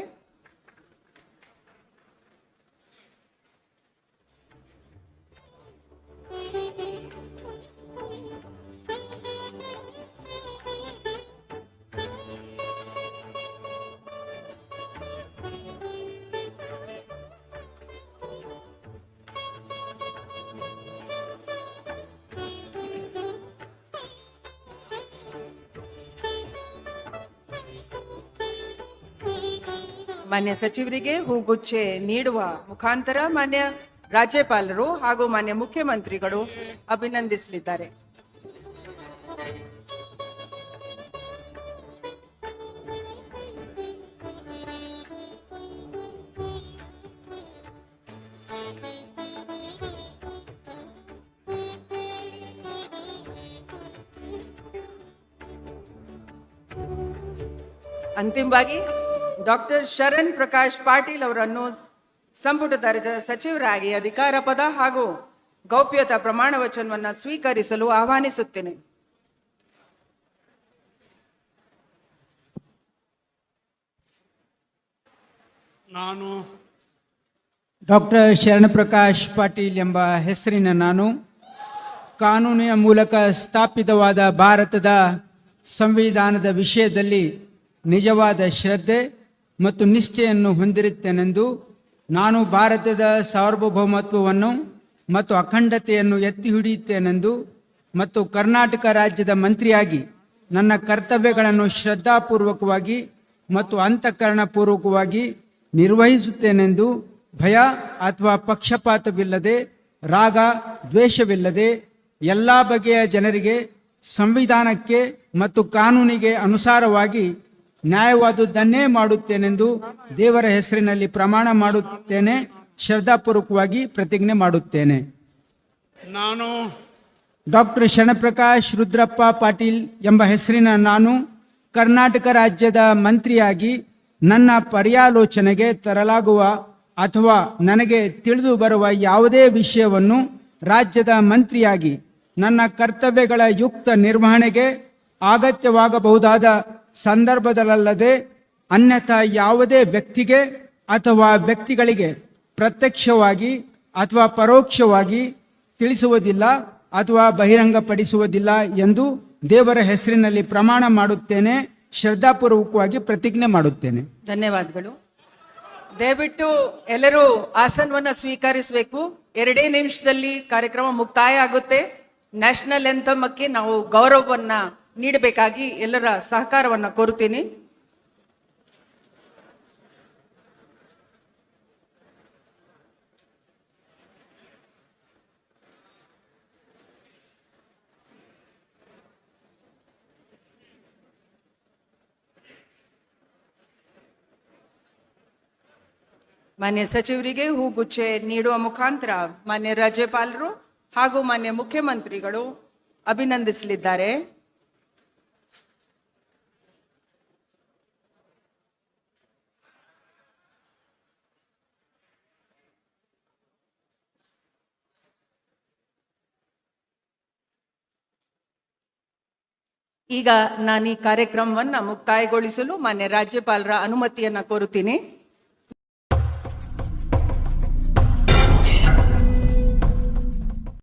ಮಾನ್ಯ ಸಚಿವರಿಗೆ ಹೂಗುಚ್ಛೆ ನೀಡುವ ಮುಖಾಂತರ ಮಾನ್ಯ ರಾಜ್ಯಪಾಲರು ಹಾಗೂ ಮಾನ್ಯ ಮುಖ್ಯಮಂತ್ರಿಗಳು ಅಭಿನಂದಿಸಲಿದ್ದಾರೆ. ಅಂತಿಮವಾಗಿ ಡಾಕ್ಟರ್ ಶರಣ್ ಪ್ರಕಾಶ್ ಪಾಟೀಲ್ ಅವರನ್ನು ಸಂಪುಟ ದರ್ಜೆ ಸಚಿವರಾಗಿ ಅಧಿಕಾರ ಪದ ಹಾಗೂ ಗೌಪ್ಯತಾ ಪ್ರಮಾಣ ವಚನವನ್ನು ಸ್ವೀಕರಿಸಲು ಆಹ್ವಾನಿಸುತ್ತೇನೆ. ನಾನು ಡಾಕ್ಟರ್ ಶರಣಪ್ರಕಾಶ್ ಪಾಟೀಲ್ ಎಂಬ ಹೆಸರಿನ ನಾನು ಕಾನೂನಿನ ಮೂಲಕ ಸ್ಥಾಪಿತವಾದ ಭಾರತದ ಸಂವಿಧಾನದ ವಿಷಯದಲ್ಲಿ ನಿಜವಾದ ಶ್ರದ್ಧೆ ಮತ್ತು ನಿಷ್ಠೆಯನ್ನು ಹೊಂದಿರುತ್ತೇನೆಂದು ನಾನು ಭಾರತದ ಸಾರ್ವಭೌಮತ್ವವನ್ನು ಮತ್ತು ಅಖಂಡತೆಯನ್ನು ಎತ್ತಿ ಹಿಡಿಯುತ್ತೇನೆಂದು ಮತ್ತು ಕರ್ನಾಟಕ ರಾಜ್ಯದ ಮಂತ್ರಿಯಾಗಿ ನನ್ನ ಕರ್ತವ್ಯಗಳನ್ನು ಶ್ರದ್ಧಾಪೂರ್ವಕವಾಗಿ ಮತ್ತು ಅಂತಃಕರಣಪೂರ್ವಕವಾಗಿ ನಿರ್ವಹಿಸುತ್ತೇನೆಂದು ಭಯ ಅಥವಾ ಪಕ್ಷಪಾತವಿಲ್ಲದೆ ರಾಗ ದ್ವೇಷವಿಲ್ಲದೆ ಎಲ್ಲ ಬಗೆಯ ಜನರಿಗೆ ಸಂವಿಧಾನಕ್ಕೆ ಮತ್ತು ಕಾನೂನಿಗೆ ಅನುಸಾರವಾಗಿ ನ್ಯಾಯವಾದುದನ್ನೇ ಮಾಡುತ್ತೇನೆಂದು ದೇವರ ಹೆಸರಿನಲ್ಲಿ ಪ್ರಮಾಣ ಮಾಡುತ್ತೇನೆ. ಶ್ರದ್ಧಾಪೂರ್ವಕವಾಗಿ ಪ್ರತಿಜ್ಞೆ ಮಾಡುತ್ತೇನೆ. ನಾನು ಡಾಕ್ಟರ್ ಶರಣಪ್ರಕಾಶ್ ರುದ್ರಪ್ಪ ಪಾಟೀಲ್ ಎಂಬ ಹೆಸರಿನ ನಾನು ಕರ್ನಾಟಕ ರಾಜ್ಯದ ಮಂತ್ರಿಯಾಗಿ ನನ್ನ ಪರ್ಯಾಲೋಚನೆಗೆ ತರಲಾಗುವ ಅಥವಾ ನನಗೆ ತಿಳಿದು ಬರುವ ಯಾವುದೇ ವಿಷಯವನ್ನು ರಾಜ್ಯದ ಮಂತ್ರಿಯಾಗಿ ನನ್ನ ಕರ್ತವ್ಯಗಳ ಯುಕ್ತ ನಿರ್ವಹಣೆಗೆ ಅಗತ್ಯವಾಗಬಹುದಾದ ಸಂದರ್ಭದಲ್ಲದೆ ಅನ್ಯಥಾ ಯಾವುದೇ ವ್ಯಕ್ತಿಗೆ ಅಥವಾ ವ್ಯಕ್ತಿಗಳಿಗೆ ಪ್ರತ್ಯಕ್ಷವಾಗಿ ಅಥವಾ ಪರೋಕ್ಷವಾಗಿ ತಿಳಿಸುವುದಿಲ್ಲ ಅಥವಾ ಬಹಿರಂಗಪಡಿಸುವುದಿಲ್ಲ ಎಂದು ದೇವರ ಹೆಸರಿನಲ್ಲಿ ಪ್ರಮಾಣ ಮಾಡುತ್ತೇನೆ. ಶ್ರದ್ಧಾಪೂರ್ವಕವಾಗಿ ಪ್ರತಿಜ್ಞೆ ಮಾಡುತ್ತೇನೆ. ಧನ್ಯವಾದಗಳು. ದಯವಿಟ್ಟು ಎಲ್ಲರೂ ಆಸನವನ್ನು ಸ್ವೀಕರಿಸಬೇಕು. 2 ನಿಮಿಷದಲ್ಲಿ ಕಾರ್ಯಕ್ರಮ ಮುಕ್ತಾಯ ಆಗುತ್ತೆ. ನ್ಯಾಷನಲ್ ಎಂಥಮಕ್ಕೆ ನಾವು ಗೌರವವನ್ನ ನೀಡಬೇಕಾಗಿ ಎಲ್ಲರ ಸಹಕಾರವನ್ನ ಕೋರುತ್ತೀನಿ. ಮಾನ್ಯ ಸಚಿವರಿಗೆ ಹೂಗುಚ್ಚೆ ನೀಡುವ ಮುಖಾಂತರ ಮಾನ್ಯ ರಾಜ್ಯಪಾಲರು ಹಾಗೂ ಮಾನ್ಯ ಮುಖ್ಯಮಂತ್ರಿಗಳು ಅಭಿನಂದಿಸಲಿದ್ದಾರೆ. ಈಗ ನಾನು ಈ ಕಾರ್ಯಕ್ರಮವನ್ನ ಮುಕ್ತಾಯಗೊಳಿಸಲು ಮಾನ್ಯ ರಾಜ್ಯಪಾಲರ ಅನುಮತಿಯನ್ನ ಕೋರುತ್ತೀನಿ.